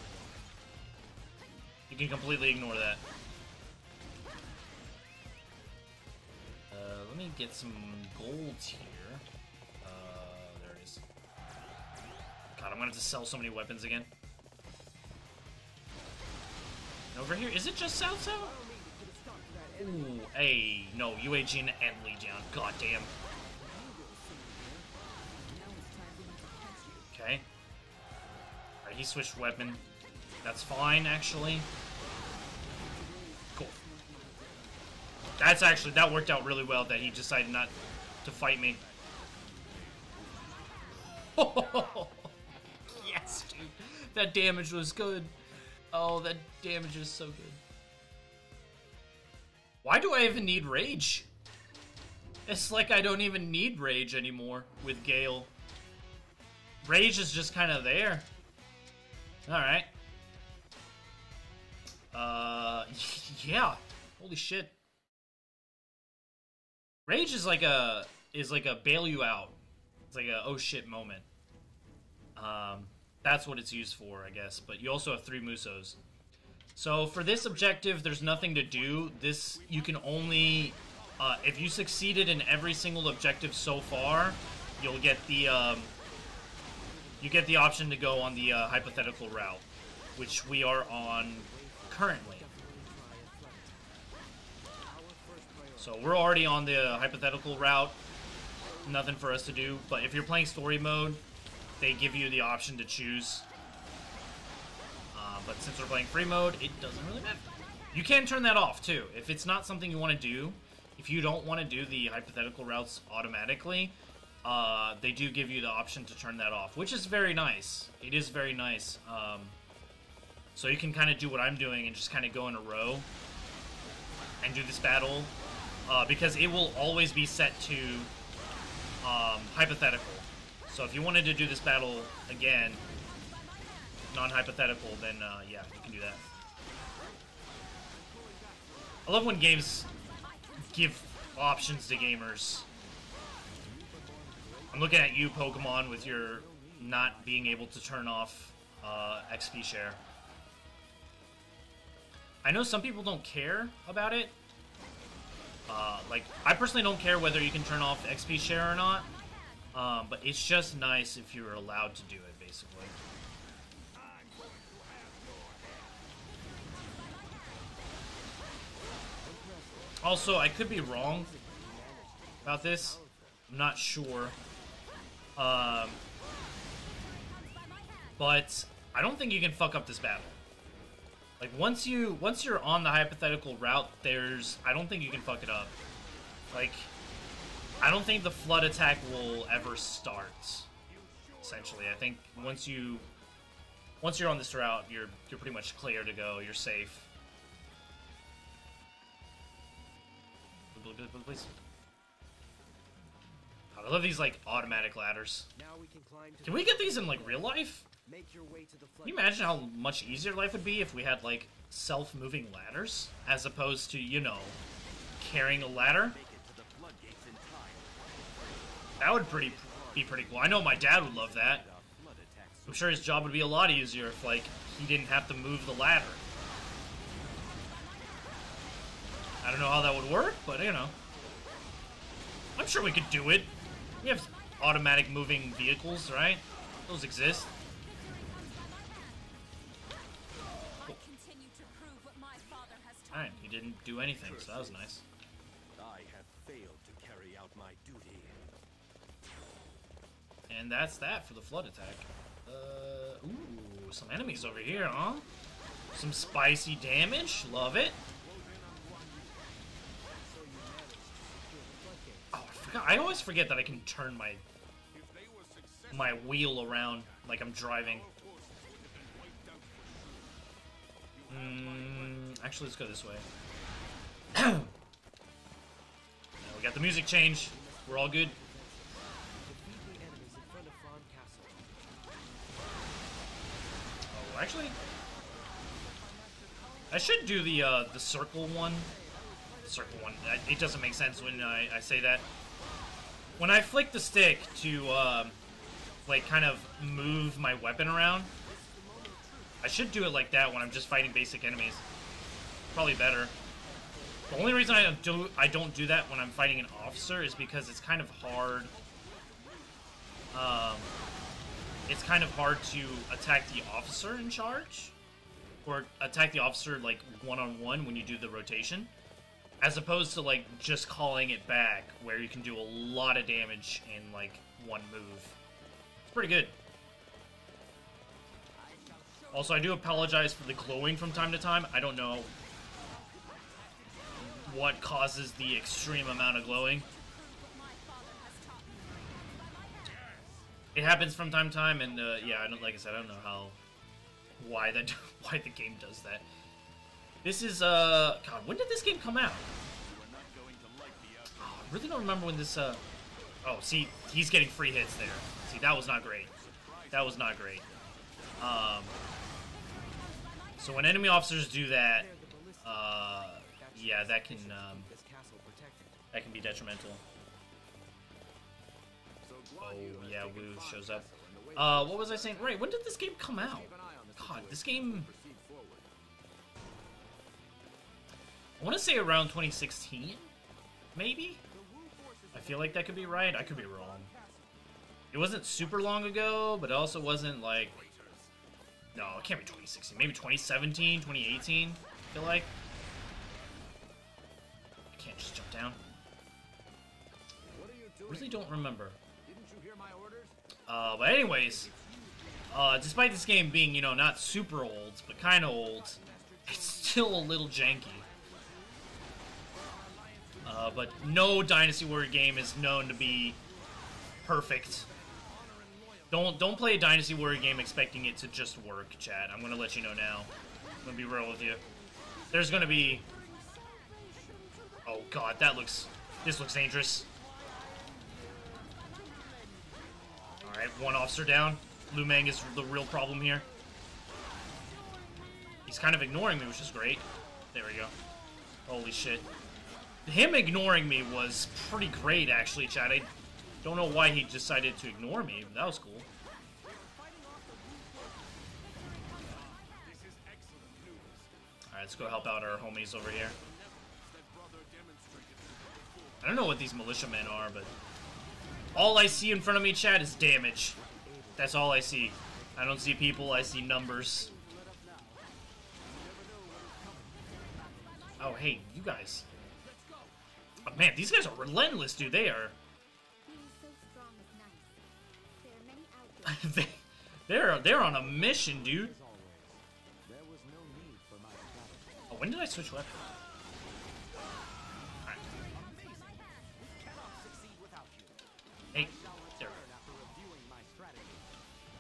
A: You can completely ignore that. Let me get some gold here. There it is. God, I'm gonna have to sell so many weapons again. And over here, is it just South? Ooh, hey, no, UAG and Legion. God damn. Okay. Alright, he switched weapon. That's fine, actually. Cool. That worked out really well that he decided not to fight me. Yes, dude. That damage was good. Oh, that damage is so good. Why do I even need Rage? It's like I don't even need Rage anymore with Gale. Rage is just kind of there. Alright. Yeah. Holy shit. Rage is like a bail you out. It's like a oh shit moment. That's what it's used for, I guess. But you also have 3 Musos. So for this objective, there's nothing to do. This, you can only, if you succeeded in every single objective so far, you'll get the, you get the option to go on the hypothetical route, which we are on currently. So we're already on the hypothetical route. Nothing for us to do. But if you're playing story mode, they give you the option to choose. But since we're playing free mode, it doesn't really matter. You can turn that off, too. If it's not something you want to do, if you don't want to do the hypothetical routes automatically, they do give you the option to turn that off, which is very nice. It is very nice. So you can kind of do what I'm doing and just kind of go in a row and do this battle, because it will always be set to hypothetical. So if you wanted to do this battle again, non-hypothetical, then yeah, you can do that. I love when games give options to gamers. I'm looking at you, Pokemon, with your not being able to turn off XP share. I know some people don't care about it. Like, I personally don't care whether you can turn off XP share or not. But it's just nice if you're allowed to do it, basically. Also, I could be wrong about this. I'm not sure. But I don't think you can fuck up this battle. Like, once you're on the hypothetical route, I don't think you can fuck it up. Like, I don't think the flood attack will ever start. Essentially, I think once you're on this route, you're pretty much clear to go. You're safe. Please. God, I love these like automatic ladders. Can we get these in like real life? Can you imagine how much easier life would be if we had like self-moving ladders as opposed to, you know, carrying a ladder? That would be pretty cool. I know my dad would love that. I'm sure his job would be a lot easier if like he didn't have to move the ladder. I don't know how that would work, but, you know. I'm sure we could do it. We have automatic moving vehicles, right? Those exist. Cool. Alright, he didn't do anything, so that was nice.
C: I have failed to carry out my duty.
A: And that's that for the flood attack. Ooh, some enemies over here, huh? Some spicy damage. Love it. I always forget that I can turn my wheel around like I'm driving. Actually, let's go this way. Now we got the music change. We're all good. Oh, actually, I should do the circle one. Circle one. It doesn't make sense when I say that. When I flick the stick to, like, kind of move my weapon around, I should do it like that when I'm just fighting basic enemies. Probably better. The only reason I don't do that when I'm fighting an officer is because it's kind of hard. It's kind of hard to attack the officer in charge, or attack the officer, like, one-on-one when you do the rotation. As opposed to, like, just calling it back, where you can do a lot of damage in, like, one move. It's pretty good. Also, I do apologize for the glowing from time to time. I don't know what causes the extreme amount of glowing. It happens from time to time, and, yeah, like I said, I don't know why the game does that. This is, God, when did this game come out? Oh, I really don't remember when this, oh, see, he's getting free hits there. See, that was not great. That was not great. So when enemy officers do that, yeah, that can be detrimental. Oh, yeah, Woo shows up. What was I saying? Right, when did this game come out? God, this game... I want to say around 2016, maybe? I feel like that could be right. I could be wrong. It wasn't super long ago, but it also wasn't like... No, it can't be 2016. Maybe 2017, 2018, I feel like. I can't just jump down. Really don't remember. But anyways, despite this game being, you know, not super old, but kind of old, it's still a little janky. But no Dynasty Warrior game is known to be perfect. Don't play a Dynasty Warrior game expecting it to just work, chat. I'm gonna let you know now. I'm gonna be real with you. There's gonna be... Oh god, this looks dangerous. Alright, one officer down. Lu Meng is the real problem here. He's kind of ignoring me, which is great. There we go. Holy shit. Him ignoring me was pretty great, actually, chat. I don't know why he decided to ignore me. That was cool. Alright, let's go help out our homies over here. I don't know what these militiamen are, but... all I see in front of me, chat, is damage. That's all I see. I don't see people, I see numbers. Oh, hey, you guys. Oh, man, these guys are relentless, dude. They are... they're on a mission, dude. Oh, when did I switch weapon? Right. Hey, there.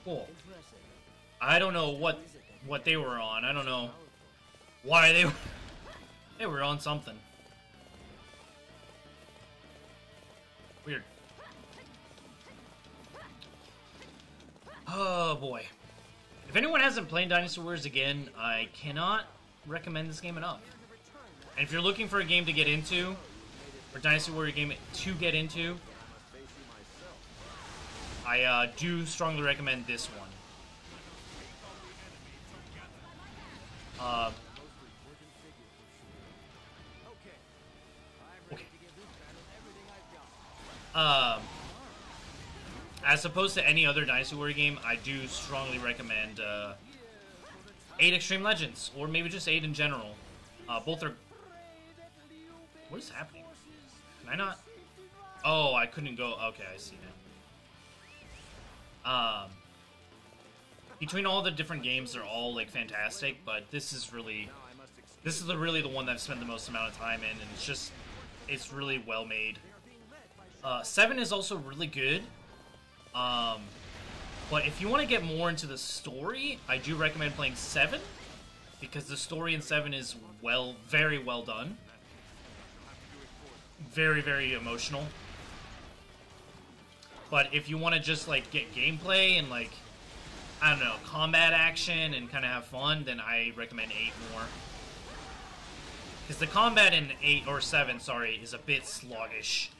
A: Cool. I don't know what they were on. I don't know why they were on something. Weird. Oh boy. If anyone hasn't played Dynasty Warriors again, I cannot recommend this game enough. And if you're looking for a game to get into, or Dynasty Warrior game to get into, I do strongly recommend this one. As opposed to any other Dynasty Warrior game, I do strongly recommend 8 Xtreme Legends, or maybe just 8 in general. Both are... What is happening? Can I not? Oh, I couldn't go... Okay, I see now. Between all the different games, they're all, like, fantastic, but this is really... This is really the one that I've spent the most amount of time in, and it's just... It's really well made. 7 is also really good. But if you want to get more into the story, I do recommend playing 7, because the story in 7 is very well done. Very, very emotional. But if you want to just, like, get gameplay and, like, I don't know, combat action and kind of have fun, then I recommend 8 more. Because the combat in 8, or 7, sorry, is a bit sluggish.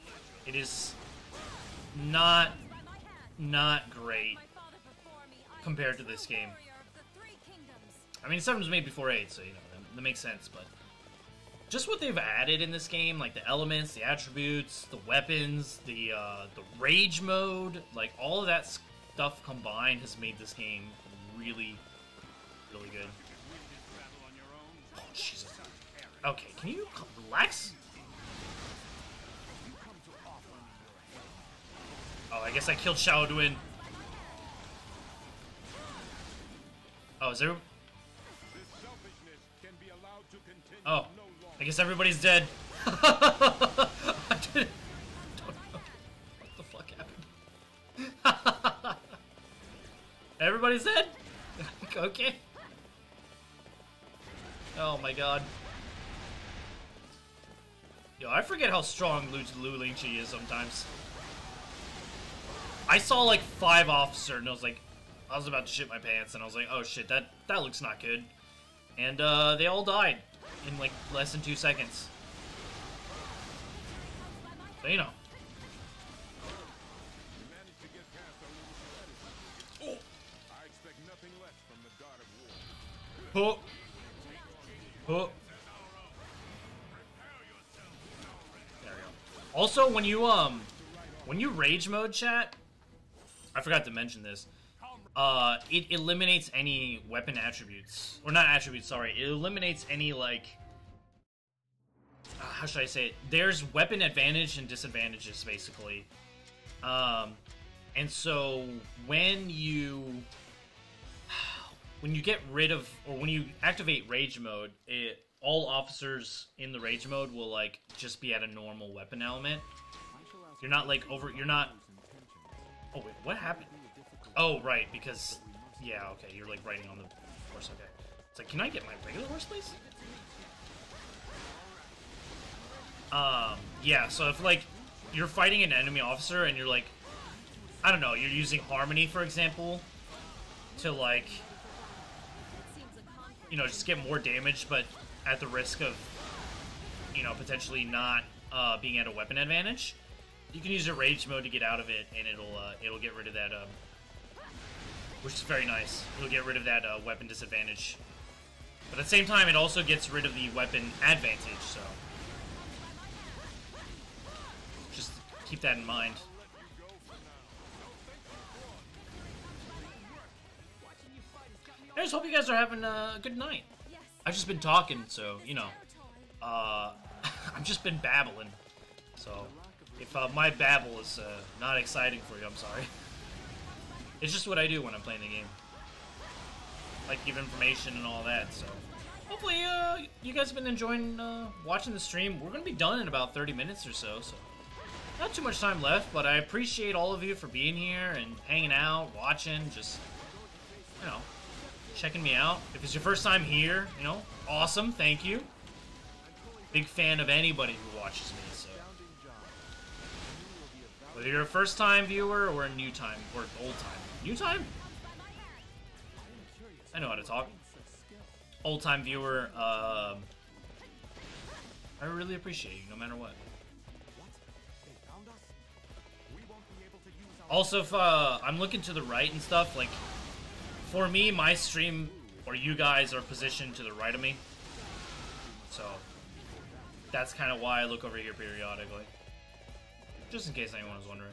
A: It is not great compared to this game. I mean, 7 was made before 8, so, you know, that makes sense, but just what they've added in this game, like the elements, the attributes, the weapons, the rage mode, like, all of that stuff combined has made this game really, really good. Oh, Jesus. Okay, can you relax? Oh, I guess I killed Shaoduin. Oh, is there... Oh, I guess everybody's dead. I didn't... Don't know what the fuck happened. Everybody's dead? Okay. Oh my god. Yo, I forget how strong Lu Lingqi is sometimes. I saw like 5 officers and I was about to shit my pants and I was like, oh shit, that looks not good. And they all died in like less than 2 seconds. So, you know. Oh. Oh. There we go. Also, when you rage mode, chat, I forgot to mention this. It eliminates any weapon attributes, or not attributes. Sorry, it eliminates any like. How should I say it? There's weapon advantage and disadvantages basically, and so when you when you get rid of, or when you activate rage mode, all officers in the rage mode will like just be at a normal weapon element. You're not like you're not. Oh wait, what happened? Oh right, because yeah, okay, you're like riding on the horse. Okay, it's like, can I get my regular horse, please? Yeah. So if like you're fighting an enemy officer and you're like, I don't know, you're using Harmony, for example, to like, you know, just get more damage, but at the risk of, you know, potentially not being at a weapon advantage, you can use your rage mode to get out of it, and it'll get rid of that, which is very nice. It'll get rid of that weapon disadvantage, but at the same time, it also gets rid of the weapon advantage. So just keep that in mind. I just hope you guys are having a good night. I've just been talking, so, you know, I've just been babbling. So, if my babble is not exciting for you, I'm sorry. It's just what I do when I'm playing the game. Like, give information and all that, so. Hopefully, you guys have been enjoying watching the stream. We're going to be done in about 30 minutes or so, so. Not too much time left, but I appreciate all of you for being here and hanging out, watching, just, you know, checking me out. If it's your first time here, you know, awesome, thank you. Big fan of anybody who watches me, so. Whether you're a first-time viewer or a new time, or old-time. New time? I know how to talk. Old-time viewer, I really appreciate you, no matter what. Also, if I'm looking to the right and stuff, like, for me, my stream, or you guys, are positioned to the right of me. So, that's kind of why I look over here periodically. Just in case anyone was wondering.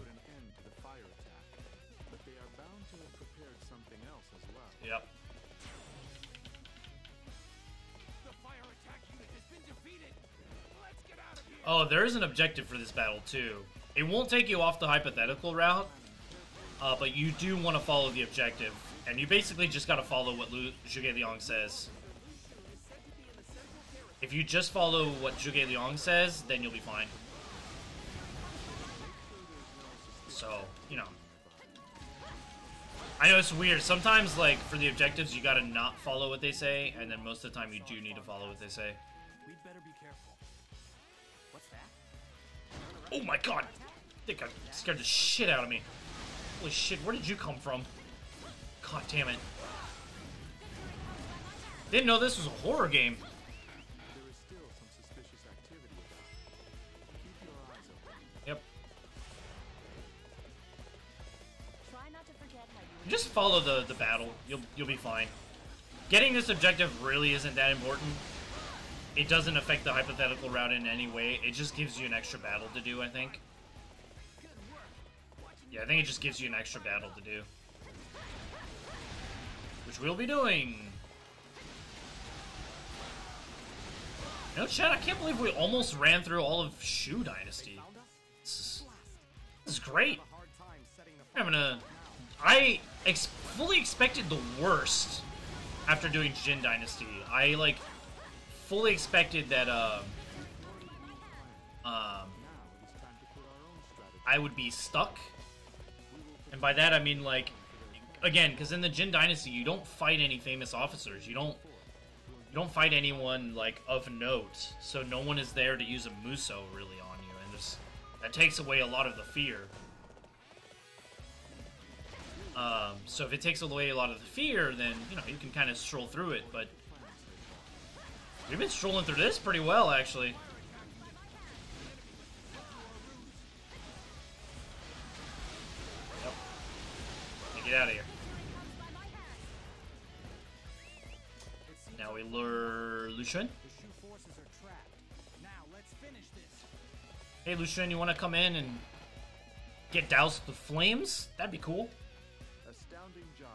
A: Yep. Oh, there is an objective for this battle, too. It won't take you off the hypothetical route, but you do want to follow the objective. And you basically just gotta follow what Zhuge Liang says. If you just follow what Zhuge Liang says, then you'll be fine. So, you know. I know it's weird. Sometimes, like, for the objectives, you gotta not follow what they say, and then most of the time you do need to follow what they say.
C: We'd better be careful. What's that?
A: Oh my god! I think I scared the shit out of me. Holy shit, where did you come from? God damn it. Didn't know this was a horror game.
C: There is still some suspicious activity about. Keep your eyes open.
A: Yep.
B: Try not to forget how you
A: Just follow the battle. You'll be fine. Getting this objective really isn't that important. It doesn't affect the hypothetical route in any way. It just gives you an extra battle to do, I think. Yeah, I think it just gives you an extra battle to do. Which we'll be doing. You know, chat, I can't believe we almost ran through all of Shu Dynasty. This is great. I'm having I fully expected the worst after doing Jin Dynasty. I, like, fully expected that, I would be stuck. And by that, I mean, like, again, because in the Jin Dynasty, you don't fight any famous officers. You don't fight anyone, like, of note. So no one is there to use a Muso, really, on you. And just, that takes away a lot of the fear. So if it takes away a lot of the fear, then, you know, you can kind of stroll through it. But we've been strolling through this pretty well, actually. Yep. Get out of here. Now we lure Lucian. Hey Lucian, you want to come in and get doused with flames? That'd be cool.
C: Astounding job.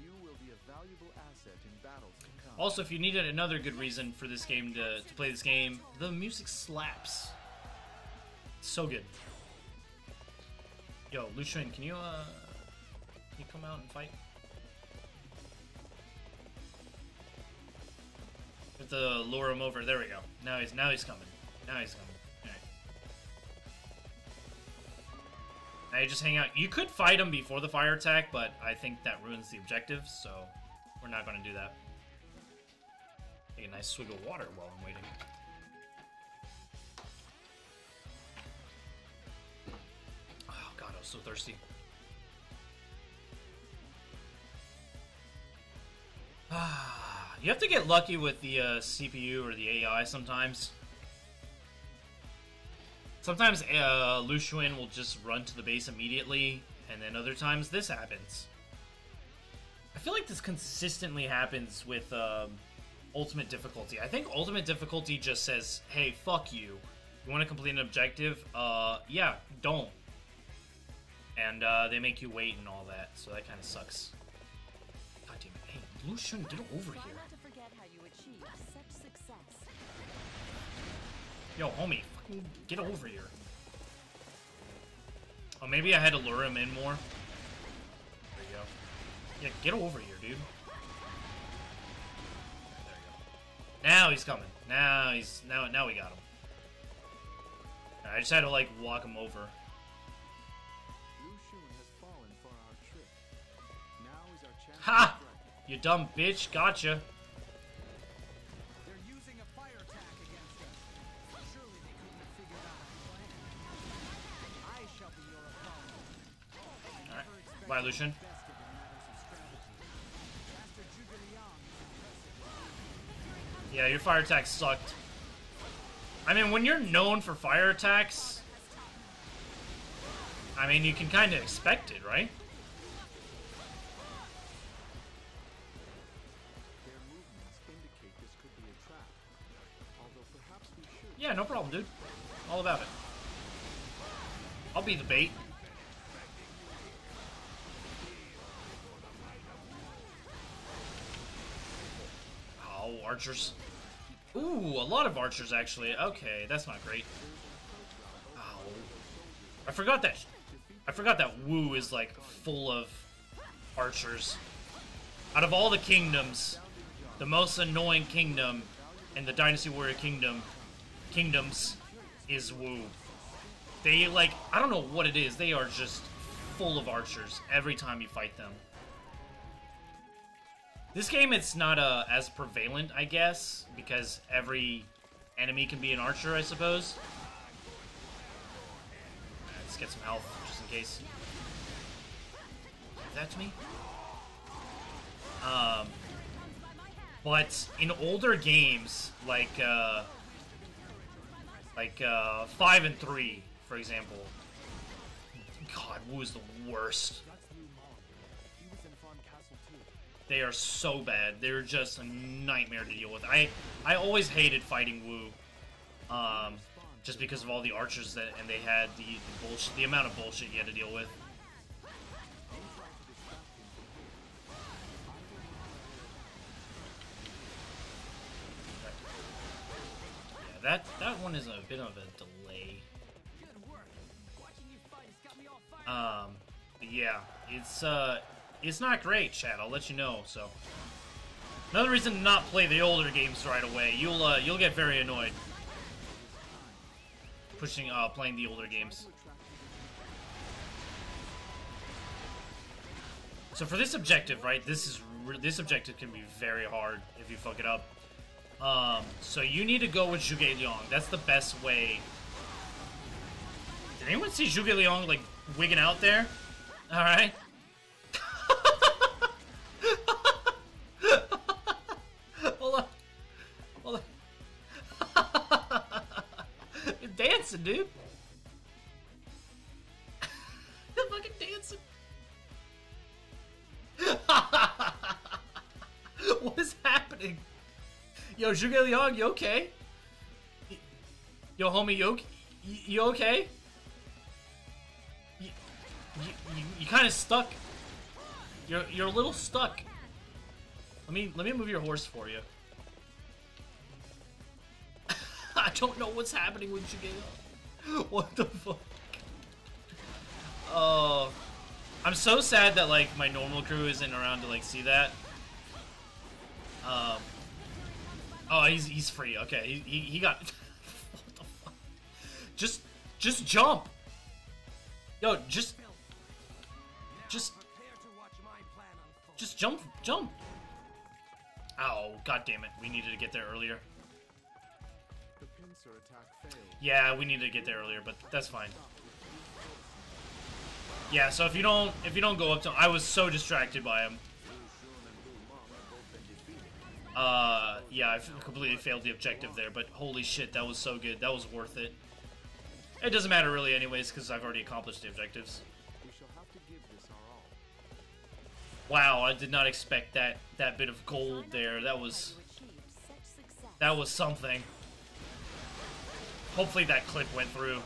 C: You will be a valuable asset in battles to come.
A: Also, if you needed another good reason for this game to play this game, the music slaps. It's so good. Yo, Lucian, can you come out and fight? have to lure him over. There we go. Now he's coming. Now he's coming. Alright. Now you just hang out. You could fight him before the fire attack, but I think that ruins the objective, so we're not going to do that. Take a nice swig of water while I'm waiting. Oh god, I was so thirsty. You have to get lucky with the CPU or the AI sometimes. Sometimes Lucian will just run to the base immediately, and then other times this happens. I feel like this consistently happens with Ultimate Difficulty. I think Ultimate Difficulty just says, hey, fuck you. You want to complete an objective? Yeah, don't. And they make you wait and all that, so that kind of sucks. God damn it. Hey, Lucian, get over here.
B: Try not to forget how you achieved such success.
A: Yo, homie, fucking get over here. Oh, maybe I had to lure him in more. There you go. Yeah, get over here, dude. There you go. Now he's coming. Now we got him. I just had to like walk him over.
C: Lucian has fallen for our trick. Now is our chance.
A: Ha! You dumb bitch, gotcha.
D: They're using a fire attack against us. Surely they couldn't have figured out a plan. I shall be your opponent.
A: Alright. Bye, Lucian.
D: Vested in matters of strategy. Master Zhuge Liang is impressive.
A: Yeah, your fire attack sucked. I mean, when you're known for fire attacks, I mean, you can kind of expect it, right?
C: Their movements indicate this could be a trap. Although perhaps we should.
A: Yeah, no problem, dude. All about it. I'll be the bait. Oh, archers. Ooh, a lot of archers, actually. Okay, that's not great. Oh. I forgot that Wu is, like, full of archers. Out of all the kingdoms, the most annoying kingdom in the Dynasty Warrior kingdoms is Wu. They, like, I don't know what it is. They are just full of archers every time you fight them. This game, it's not as prevalent, I guess, because every enemy can be an archer, I suppose. Let's get some health, just in case. Give that to me? But in older games, like 5 and 3, for example. God, Wu is the worst. They are so bad. They're just a nightmare to deal with. I always hated fighting Wu, just because of all the archers and they had the bullshit, the amount of bullshit you had to deal with. Yeah, that one is a bit of a delay. But yeah, it's not great, chat. I'll let you know. So, another reason to not play the older games right away. You'll get very annoyed playing the older games. So for this objective, right? This objective can be very hard if you fuck it up. So you need to go with Zhuge Liang. That's the best way. Did anyone see Zhuge Liang like wigging out there? All right. Hold on. You're dancing, dude. You're fucking dancing. What is happening? Yo, Zhuge Liang, you okay? Yo, homie, you okay? You kind of stuck. You're a little stuck. Let me move your horse for you. I don't know what's happening with Zhuge Liang. What the fuck? Oh, I'm so sad that like my normal crew isn't around to like see that. Oh, he's free. Okay, he got. What the fuck? Just jump. Yo, just jump. Oh, god damn it. We needed to get there earlier.
C: The pincer attack failed.
A: Yeah, we needed to get there earlier, but that's fine. Yeah, so if you don't go up to him, I was so distracted by him. Yeah, I completely failed the objective there, but holy shit, that was so good. That was worth it. It doesn't matter really anyways, because I've already accomplished the objectives.
C: We shall have to give this our all.
A: Wow, I did not expect that bit of gold there. That was something. Hopefully that clip went through.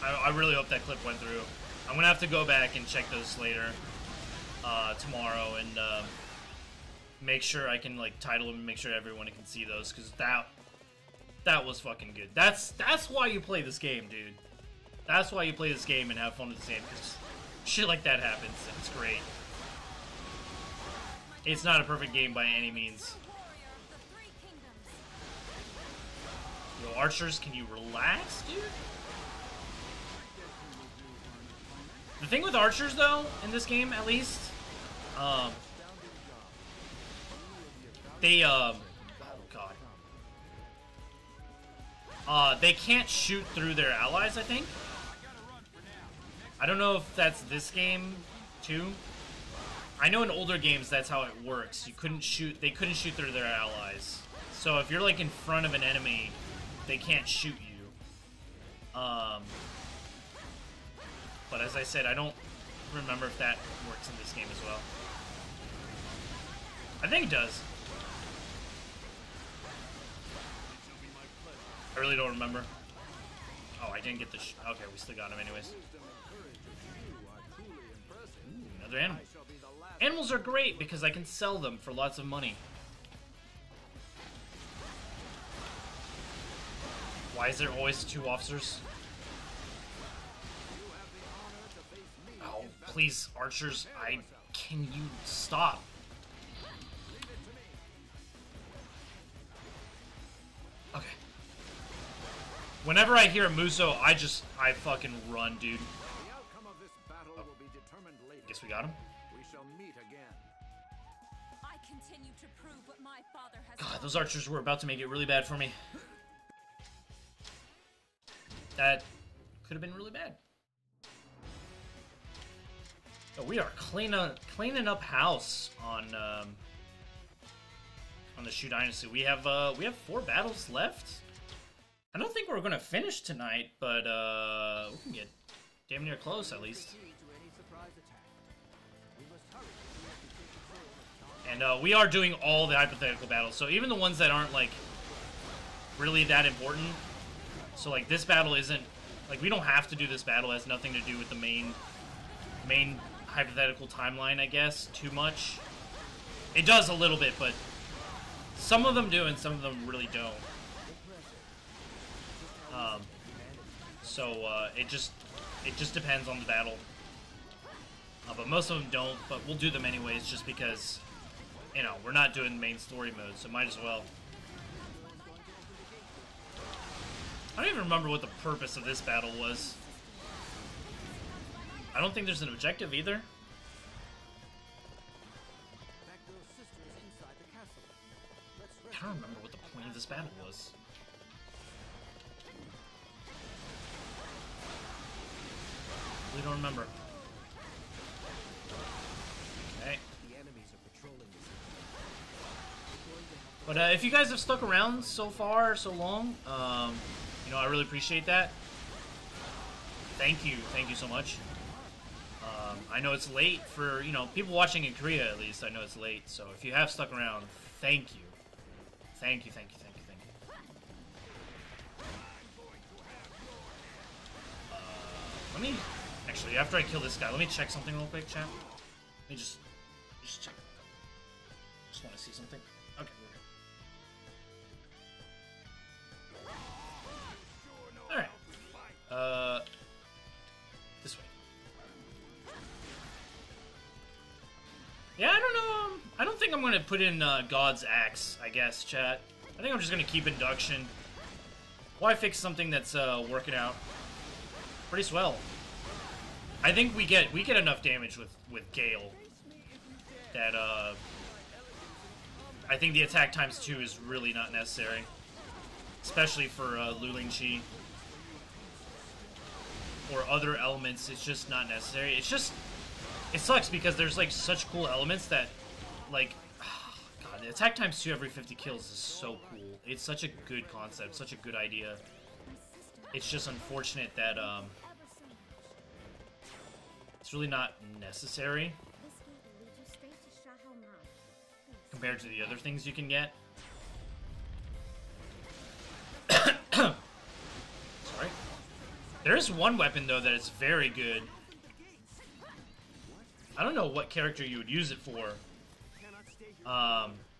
A: I really hope that clip went through. I'm gonna have to go back and check those later, tomorrow, and make sure I can like title them and make sure everyone can see those, because that was fucking good. That's why you play this game, dude. That's why you play this game and have fun with this game, because shit like that happens, and it's great. It's not a perfect game by any means. Yo, archers, can you relax, dude? The thing with archers, though, in this game, at least, oh god. They can't shoot through their allies, I think. I don't know if that's this game, too. I know in older games that's how it works. They couldn't shoot through their allies. So if you're, like, in front of an enemy, they can't shoot you. But as I said, I don't remember if that works in this game as well. I think it does. I really don't remember. Oh, I didn't get the okay, we still got him anyways. Ooh, another animal. Animals are great because I can sell them for lots of money. Why is there always 2 officers? Oh, please, archers, can you stop? Okay. Whenever I hear a Muso, I fucking run, dude.
C: The outcome of this battle will be determined later.
A: Guess we got him.
C: We shall meet again.
B: I continue to prove what my father has
A: God, those archers were about to make it really bad for me. That could have been really bad. Oh, we are cleaning up house on the Shoe Dynasty. We have 4 battles left. I don't think we're gonna finish tonight, but we can get damn near close at least. And we are doing all the hypothetical battles, so even the ones that aren't like really that important. So like this battle isn't like we don't have to do this battle. It has nothing to do with the main hypothetical timeline, I guess, too much. It does a little bit, but some of them do and some of them really don't. It just depends on the battle. But most of them don't, but we'll do them anyways just because, you know, we're not doing main story mode, so might as well. I don't even remember what the purpose of this battle was. I don't think there's an objective either. I don't remember what the point of this battle was. I really don't remember. Okay. But if you guys have stuck around so far, so long, you know, I really appreciate that. Thank you so much. I know it's late for, you know, people watching in Korea at least. I know it's late, so if you have stuck around, thank you. Thank you. Let me, actually, after I kill this guy, let me check something real quick, chat. Let me just check. Just want to see something. Okay, we're good. Alright. This way. Yeah, I don't know. I don't I'm gonna put in God's Axe, I guess, chat. I think I'm just gonna keep Induction. Why fix something that's working out pretty swell? I think we get enough damage with Gale that I think the attack times 2 is really not necessary, especially for Lu Lingqi or other elements. It's just not necessary. It's just, it sucks because there's like such cool elements that, like, God, the attack times 2 every 50 kills is so cool. It's such a good concept, such a good idea. It's just unfortunate that it's really not necessary compared to the other things you can get. Sorry. There is one weapon though that is very good. I don't know what character you would use it for.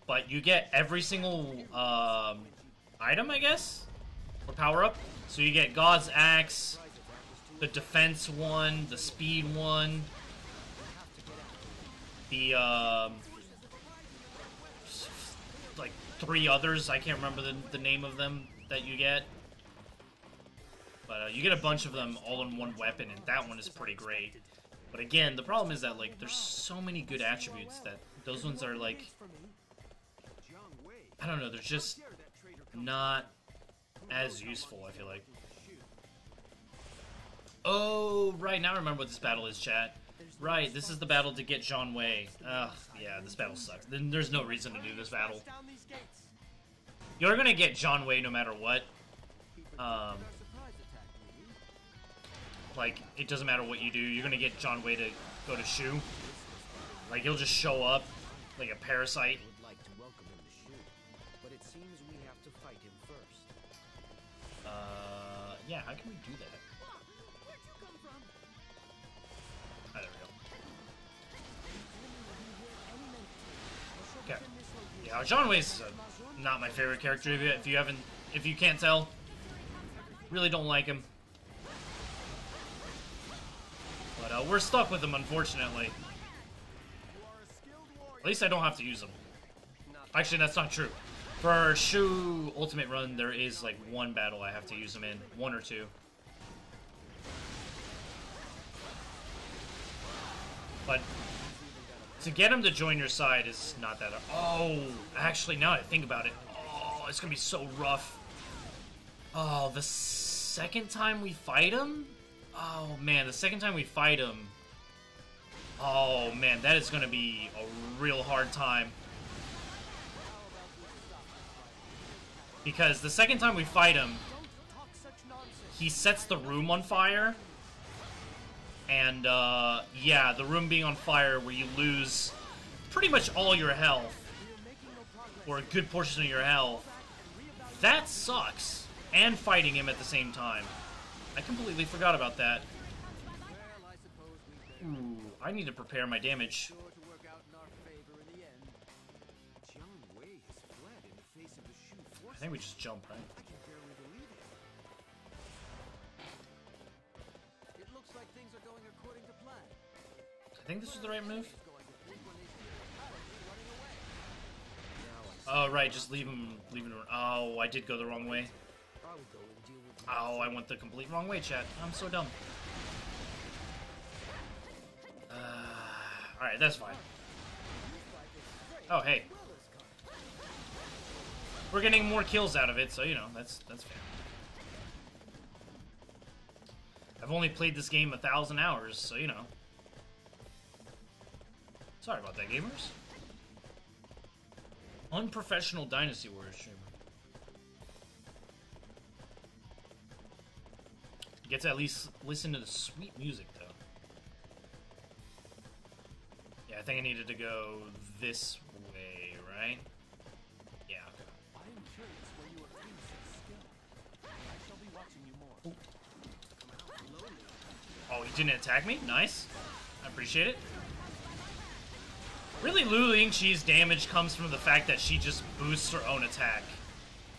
A: But you get every single item, I guess, or power up. So you get God's Axe, the defense one, the speed one, the like 3 others. I can't remember the name of them that you get, but you get a bunch of them all in one weapon, and that one is pretty great. But again, the problem is that like there's so many good attributes that those ones are like, I don't know, they're just not as useful, I feel like. Oh, right, now I remember what this battle is, chat. Right, this is the battle to get Zhang Wei. Ugh, yeah, this battle sucks. Then there's no reason to do this battle. You're gonna get Zhang Wei no matter what. Like, it doesn't matter what you do, you're gonna get Zhang Wei to go to Shu. Like, he'll just show up like a parasite. Yeah, how can we do that? Oh, there we go. Okay. Yeah, Zhang Wei's not my favorite character. If you can't tell, really don't like him. But we're stuck with him, unfortunately. At least I don't have to use him. Actually, that's not true. For Shu Ultimate Run, there is like one battle I have to use him in. 1 or 2. But to get him to join your side is not that... Oh, actually, now that I think about it, oh, it's gonna be so rough. Oh, the second time we fight him? Oh, man, the second time we fight him... Oh, man, that is gonna be a real hard time. Because the second time we fight him, he sets the room on fire. And, yeah, the room being on fire where you lose pretty much all your health. Or a good portion of your health. That sucks. And fighting him at the same time. I completely forgot about that. Ooh, I need to prepare my damage. I think we just jump, right? I think this was the right move. Oh, right, just leave him. Oh, I did go the wrong way. Oh, I went the complete wrong way, chat. I'm so dumb. Alright, that's fine. Oh, hey. We're getting more kills out of it, so, you know, that's fair. I've only played this game 1,000 hours, so, you know. Sorry about that, gamers. Unprofessional Dynasty Warriors streamer. You get to at least listen to the sweet music, though. Yeah, I think I needed to go this way, right? Yeah, okay.
C: I am curious where you are aiming such skill. I shall be watching you more.
A: Oh, he didn't attack me? Nice. I appreciate it. Really, Lu Lingqi's damage comes from the fact that she just boosts her own attack.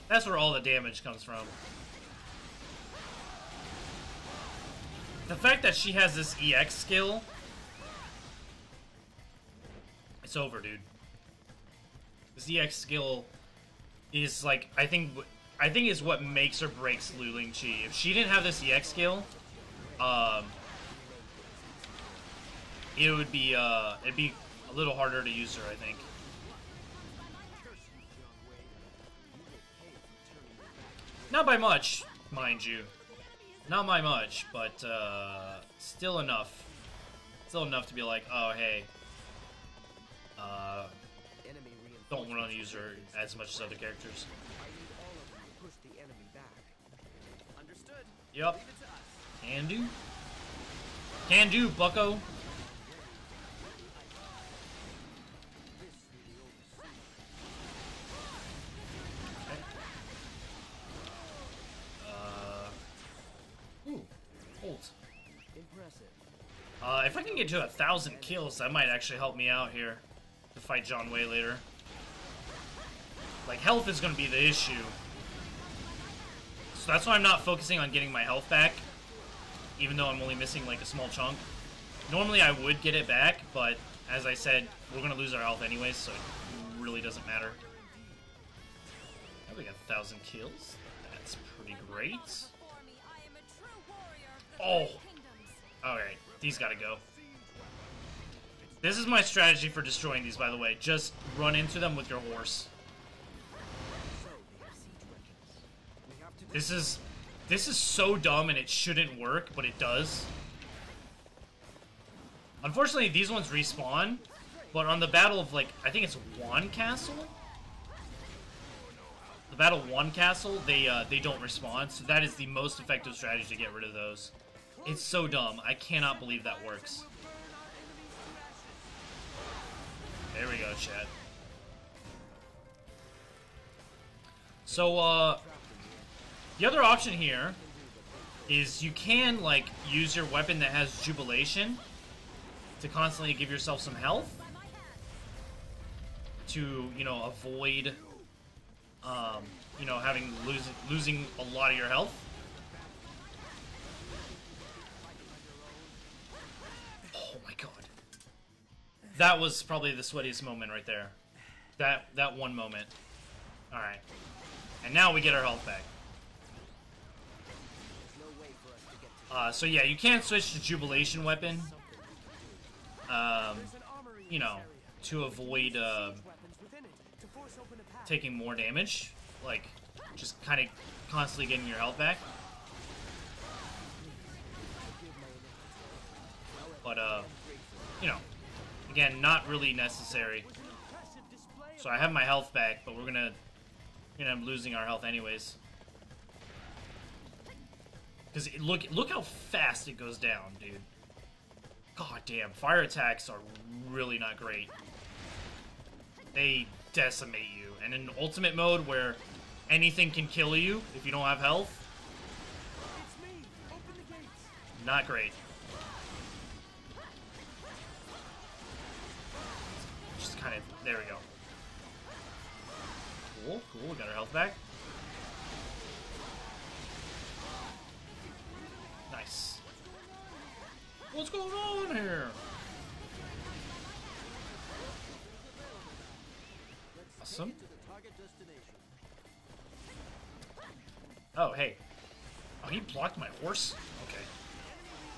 A: That's where all the damage comes from. The fact that she has this EX skill... It's over, dude. His EX skill is like I think is what makes or breaks Lu Lingqi. If she didn't have this EX skill, it'd be a little harder to use her, I think. Not by much, mind you. Not by much, but still enough. Still enough to be like, oh hey, don't want to use her as much as other characters. Yup. Can do. Can do, bucko. Ooh, ult. If I can get to 1,000 kills, that might actually help me out here to fight John Wei later. Like, health is going to be the issue. So that's why I'm not focusing on getting my health back, even though I'm only missing, like, a small chunk. Normally I would get it back, but as I said, we're going to lose our health anyways, so it really doesn't matter. Oh, we got 1,000 kills. That's pretty great. Oh! Alright, these gotta go. This is my strategy for destroying these, by the way. Just run into them with your horse. This is so dumb and it shouldn't work, but it does. Unfortunately, these ones respawn, but on the Battle of, like, I think it's Wan Castle? The Battle of Wan Castle, they don't respawn, so that is the most effective strategy to get rid of those. It's so dumb. I cannot believe that works. There we go, chat. So, the other option here is you can, like, use your weapon that has Jubilation to constantly give yourself some health to, you know, avoid, you know, losing a lot of your health. Oh my god. That was probably the sweatiest moment right there. That one moment. Alright. And now we get our health back. So yeah, you can't switch to Jubilation weapon. You know, to avoid taking more damage. Like, just kind of constantly getting your health back. But, you know, again, not really necessary. So I have my health back, but we're gonna end up losing our health anyways. Because look how fast it goes down, dude. God damn, fire attacks are really not great. They decimate you. And in ultimate mode, where anything can kill you if you don't have health, not great. Just kind of, there we go. Cool, cool, we got our health back. Nice. What's going on here? Awesome. Oh, hey. Oh, he blocked my horse? Okay.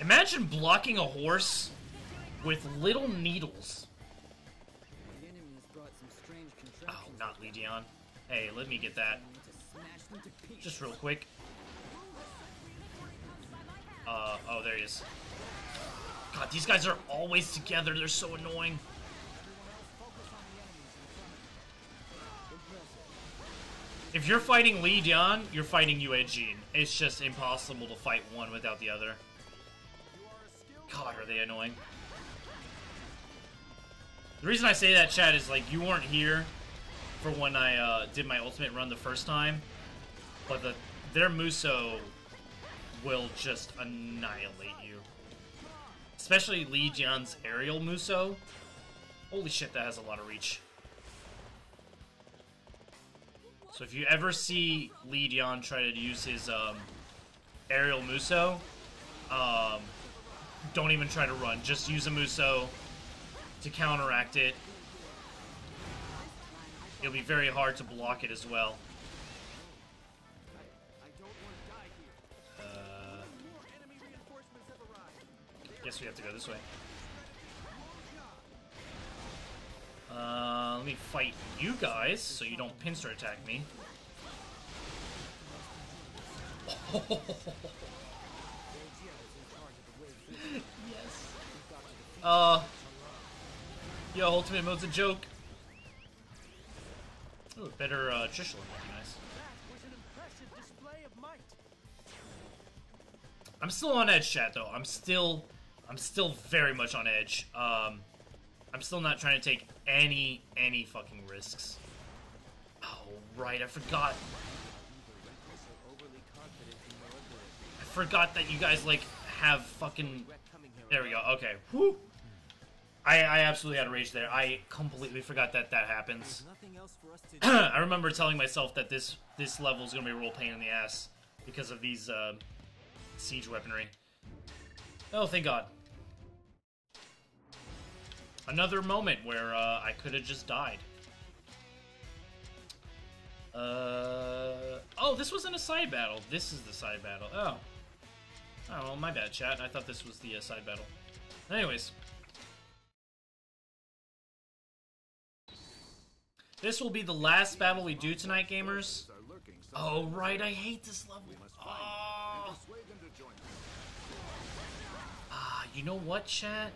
A: Imagine blocking a horse with little needles. Oh, not Lee Dion. Hey, let me get that. Just real quick. Oh, there he is. God, these guys are always together. They're so annoying. If you're fighting Lee Dion, you're fighting Yue Jin. It's just impossible to fight one without the other. God, are they annoying. The reason I say that, chat, is, like, you weren't here for when I did my ultimate run the first time, but their Muso will just annihilate you. Especially Lee Dion's aerial Muso. Holy shit, that has a lot of reach. So if you ever see Lee Dion try to use his aerial Muso, don't even try to run. Just use a Muso to counteract it. it'll be very hard to block it as well.
C: I don't want to die here. More enemy reinforcements have arrived.
A: Guess we have to go this way. Let me fight you guys so you don't pincer attack me. Yes. Yo, ultimate mode's a joke. Ooh, better Trishula would be nice.
D: That was an impressive display of might.
A: I'm still on edge, chat. Though I'm still very much on edge. I'm still not trying to take any fucking risks. Oh right, I forgot. I forgot that you guys like have fucking. There we go. Okay. Whew. I absolutely had a rage there. I completely forgot that that happens.
D: Nothing else for us to do.
A: I remember telling myself that this level is gonna be a real pain in the ass because of these siege weaponry. Oh, thank God. Another moment where I could have just died. Oh, this wasn't a side battle. This is the side battle. Oh. Oh, well, my bad, chat. I thought this was the side battle. Anyways. This will be the last battle we do tonight, gamers. Oh, right. I hate this level. Oh. You know what, chat?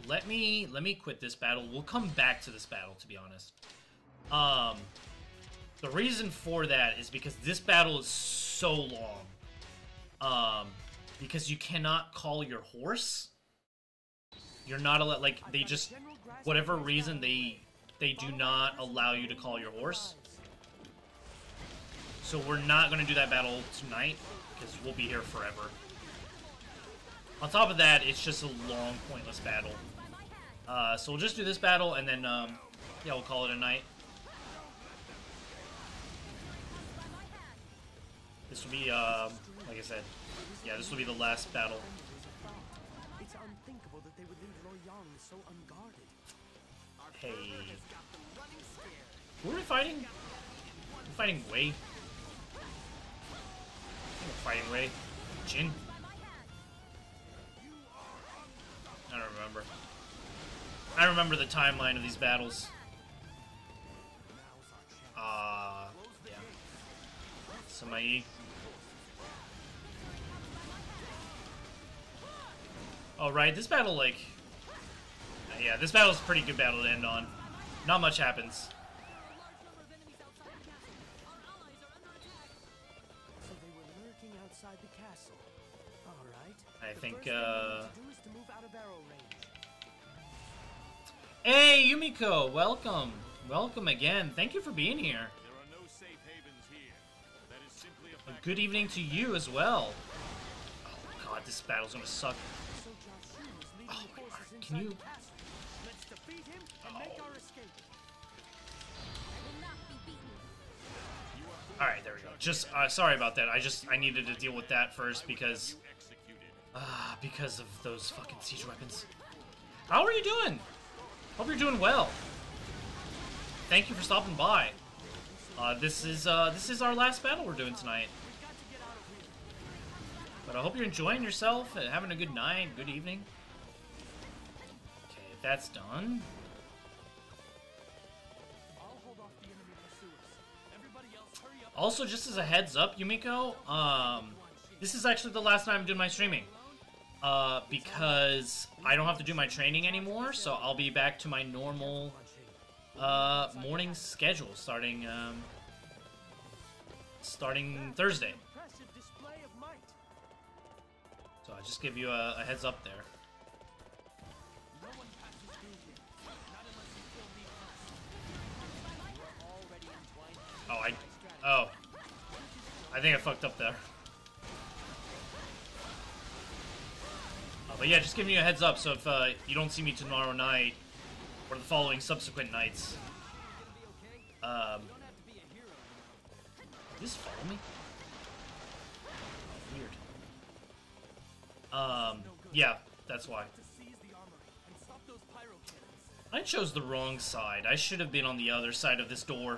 A: Let me quit this battle. We'll come back to this battle, to be honest. The reason for that is because this battle is so long. Because you cannot call your horse. You're not allowed, like, they just, whatever reason, they do not allow you to call your horse. So we're not going to do that battle tonight, because we'll be here forever. On top of that, it's just a long, pointless battle. So we'll just do this battle, and then, yeah, we'll call it a night. This will be, like I said, yeah, this will be the last battle.
D: It's unthinkable that they would leave Luoyang so unguarded.
A: Hey. Who are we fighting? We're fighting Wei. We're fighting Wei. Jin? I don't remember. I remember the timeline of these battles. Yeah. Samayi. Oh, right, this battle, like... yeah, this battle's a pretty good battle to end on. Not much happens.
D: So they were lurking outside the castle. All right.
A: I think,
D: The first thing we need to do is to move out of arrow range.
A: Hey, Yumiko, welcome. Welcome again. Thank you for being here.
C: There are no safe havens here. That is simply a fact.
A: Good evening to you as well. Oh god, this battle's gonna suck.
D: So Jiaxu is leading
A: Oh,
D: the forces
A: can
D: inside
A: you...
D: the castle. Let's defeat him and make our escape.
B: I will not be beaten.
A: Alright, there we go. Just, sorry about that. I needed to deal with that first because of those fucking siege weapons. How are you doing? Hope you're doing well. Thank you for stopping by. This is our last battle we're doing tonight. But I hope you're enjoying yourself and having a good night, good evening. Okay, if that's done.
D: I'll hold off the enemy pursuers. Everybody else, hurry up.
A: Also, just as a heads up, Yumiko, this is actually the last time I'm doing my streaming. Because I don't have to do my training anymore, so I'll be back to my normal, morning schedule starting Thursday.
D: Impressive display of might.
A: So I'll just give you a heads up there.
D: No one passes through here. Not unless you kill me first. We're already entwined.
A: I think I fucked up there. But yeah, just giving you a heads up, so if you don't see me tomorrow night, or the following subsequent nights, did this follow me? Weird. Yeah, that's why.
D: To seize the armory and stop those pyro cannons.
A: I chose the wrong side. I should have been on the other side of this door.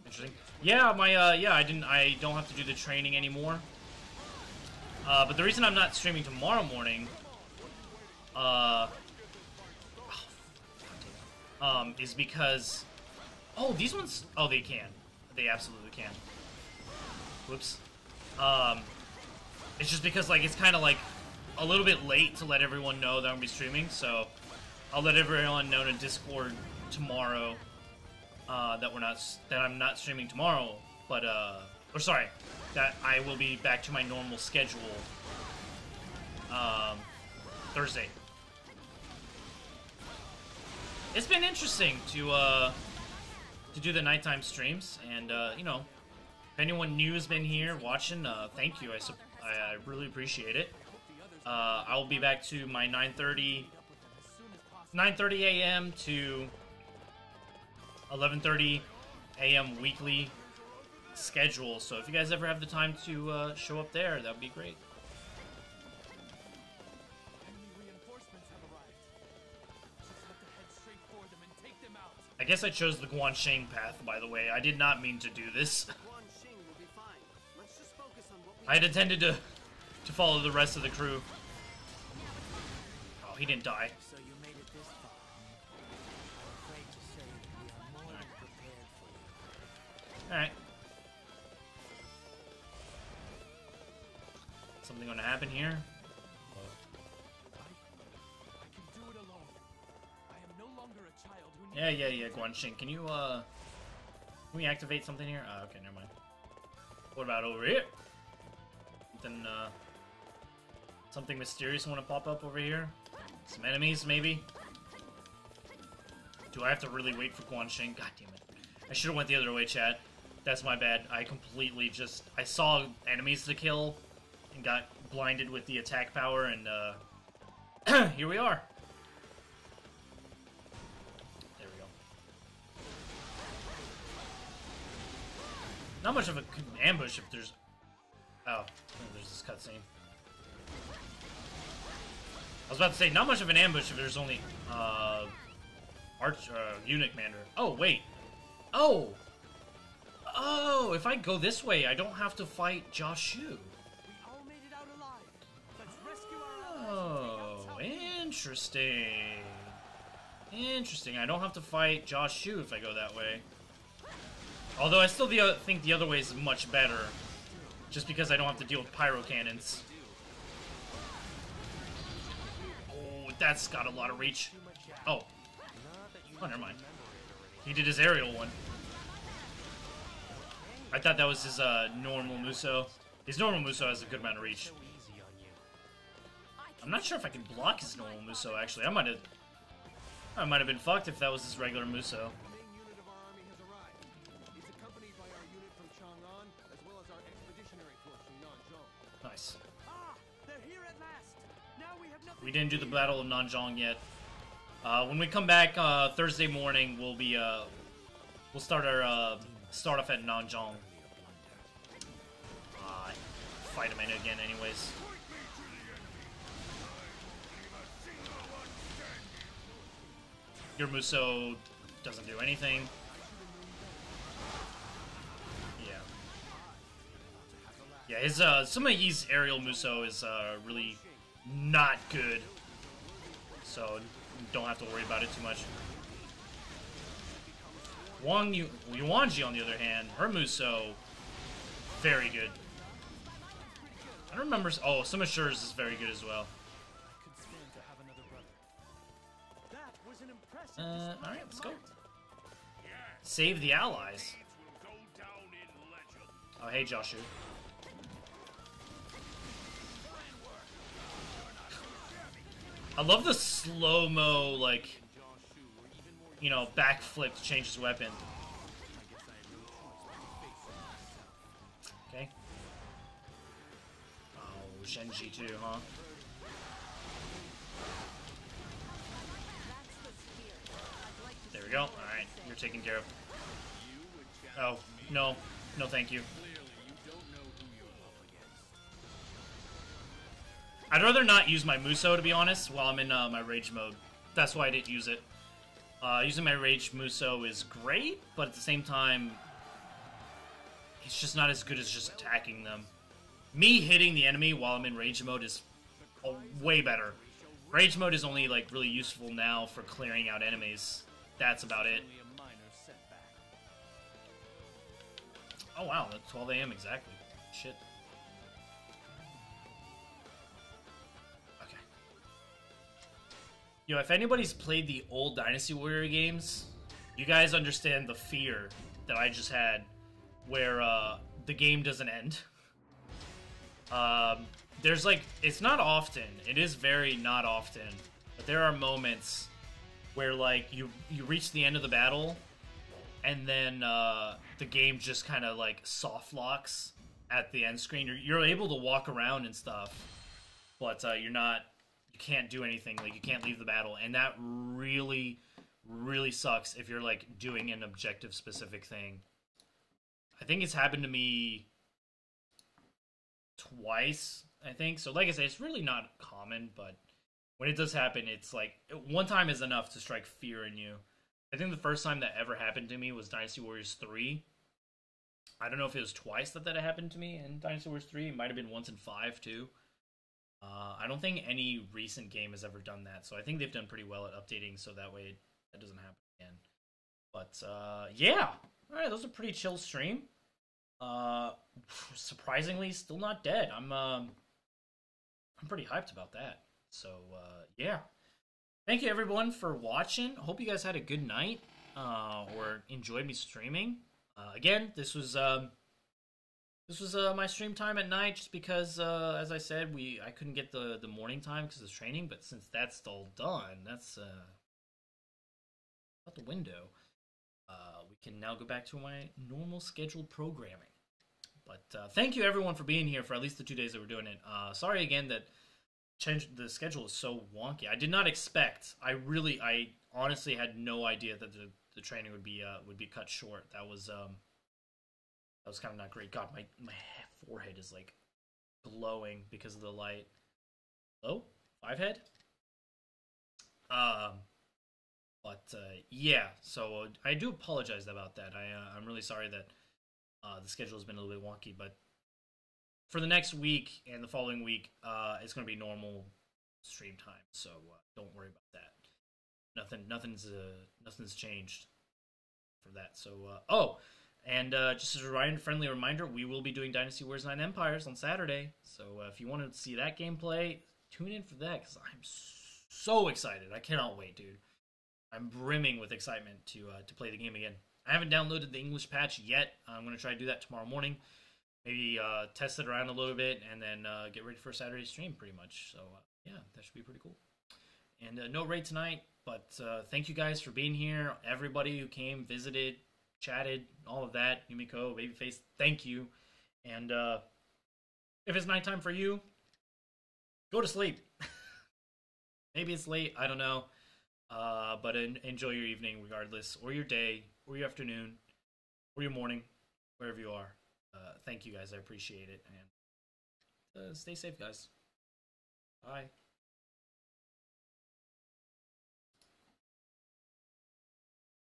A: Interesting. Yeah, my yeah, I don't have to do the training anymore. But the reason I'm not streaming tomorrow morning, is because, oh, these ones, oh, they can. They absolutely can. Whoops. It's just because, like, it's kind of, like, a little bit late to let everyone know that I'm going to be streaming, so I'll let everyone know in Discord tomorrow, that I'm not streaming tomorrow, but, or sorry, that I will be back to my normal schedule, Thursday. It's been interesting to do the nighttime streams, and, you know, if anyone new has been here watching, thank you, I really appreciate it. I'll be back to my 9:30 a.m. to 11:30 a.m. weekly schedule, so if you guys ever have the time to show up there, that would be great. I guess I chose the Guanxing path, by the way. I did not mean to do this. I had intended to follow the rest of the crew. Oh, he didn't die.
D: So you made it this far. I'm afraid to say we are more than prepared for you.
A: Alright. Something gonna happen here?
C: I can do it alone. I am no longer a child who needs
A: Yeah, Guanxing. Can you, can we activate something here? Oh, okay, never mind. What about over here? Something, something mysterious want to pop up over here? Some enemies, maybe? Do I have to really wait for Guanxing? God damn it. I should have went the other way, chat. That's my bad. I completely just... I saw enemies to kill and got blinded with the attack power, and, here we are. There we go. Not much of an ambush if there's... Oh, there's this cutscene. I was about to say, not much of an ambush if there's only, unit commander. Oh, wait. Oh! Oh, if I go this way, I don't have to fight Joshu.
D: We all made it out alive. Let's rescue our allies.
A: Oh, interesting. Interesting. I don't have to fight Joshu if I go that way. Although I still think the other way is much better. Just because I don't have to deal with pyro cannons. Oh, that's got a lot of reach. Oh. Oh, never mind. He did his aerial one. I thought that was his normal Muso. His normal Muso has a good amount of reach. I'm not sure if I can block his normal Muso, actually. I might have been fucked if that was his regular Muso. Nice.
D: They're here at last. Now we have nothing.
A: We didn't do the Battle of Nanjong yet. When we come back Thursday morning, we'll start our start off at Nanjong. Fight him in again, anyways. Your Muso doesn't do anything. Yeah, his some of his aerial Muso is really not good, so don't have to worry about it too much. Yuanji, on the other hand, her Muso, very good. I don't remember. Oh, some of Shur's is very good as well. All right, let's go. Save the allies. Oh, hey, Joshu. I love the slow-mo, like, you know, backflip to change his weapon. Okay. Oh, Shenji too, huh? There we go. Alright, you're taken care of. Oh, no. No, thank you. I'd rather not use my Muso, to be honest, while I'm in my Rage mode. That's why I didn't use it. Using my Rage Muso is great, but at the same time, it's just not as good as just attacking them. Me hitting the enemy while I'm in Rage mode is way better. Rage mode is only like really useful now for clearing out enemies. That's about it. Oh wow, that's 12 AM exactly. Shit. Okay. Yo, if anybody's played the old Dynasty Warrior games, you guys understand the fear that I just had where the game doesn't end. There's like, it's not often, it is very not often, but there are moments where like you reach the end of the battle and then the game just kind of like soft locks at the end screen. You're able to walk around and stuff, but you can't do anything, like you can't leave the battle, and that really sucks if you're like doing an objective specific thing. I think it's happened to me twice, I think. So like I said, it's really not common, but when it does happen, it's like one time is enough to strike fear in you. I think the first time that ever happened to me was Dynasty Warriors 3. I don't know if it was twice that happened to me in Dynasty Warriors 3. It might have been once in 5 too. I don't think any recent game has ever done that, so I think they've done pretty well at updating so that way that doesn't happen again. But yeah, all right, that was a pretty chill stream. Surprisingly, still not dead. I'm pretty hyped about that. So yeah, thank you everyone for watching. Hope you guys had a good night or enjoyed me streaming. Again, this was my stream time at night, just because as I said, I couldn't get the morning time because of training. But since that's all done, that's out the window. We can now go back to my normal scheduled programming. But thank you everyone for being here for at least the 2 days that we're doing it. Sorry again that the schedule is so wonky. I did not expect. I honestly had no idea that the training would be cut short. That was kind of not great. God, my forehead is like glowing because of the light. Hello? 5-head? But yeah, so I do apologize about that. I'm really sorry that the schedule has been a little bit wonky, but for the next week and the following week, it's going to be normal stream time, so don't worry about that. Nothing's changed for that. So oh, and just as a friendly reminder, we will be doing Dynasty Warriors 9 Empires on Saturday. So if you want to see that gameplay, tune in for that, because I'm so excited. I cannot wait, dude. I'm brimming with excitement to play the game again. I haven't downloaded the English patch yet. I'm going to try to do that tomorrow morning. Maybe test it around a little bit, and then get ready for a Saturday stream, pretty much. So, yeah, that should be pretty cool. And no raid tonight, but thank you guys for being here. Everybody who came, visited, chatted, all of that. Yumiko, Babyface, thank you. And if it's nighttime for you, go to sleep. Maybe it's late, I don't know. But enjoy your evening regardless, or your day, or your afternoon, or your morning, wherever you are. Thank you guys, I appreciate it, and stay safe, guys. Bye.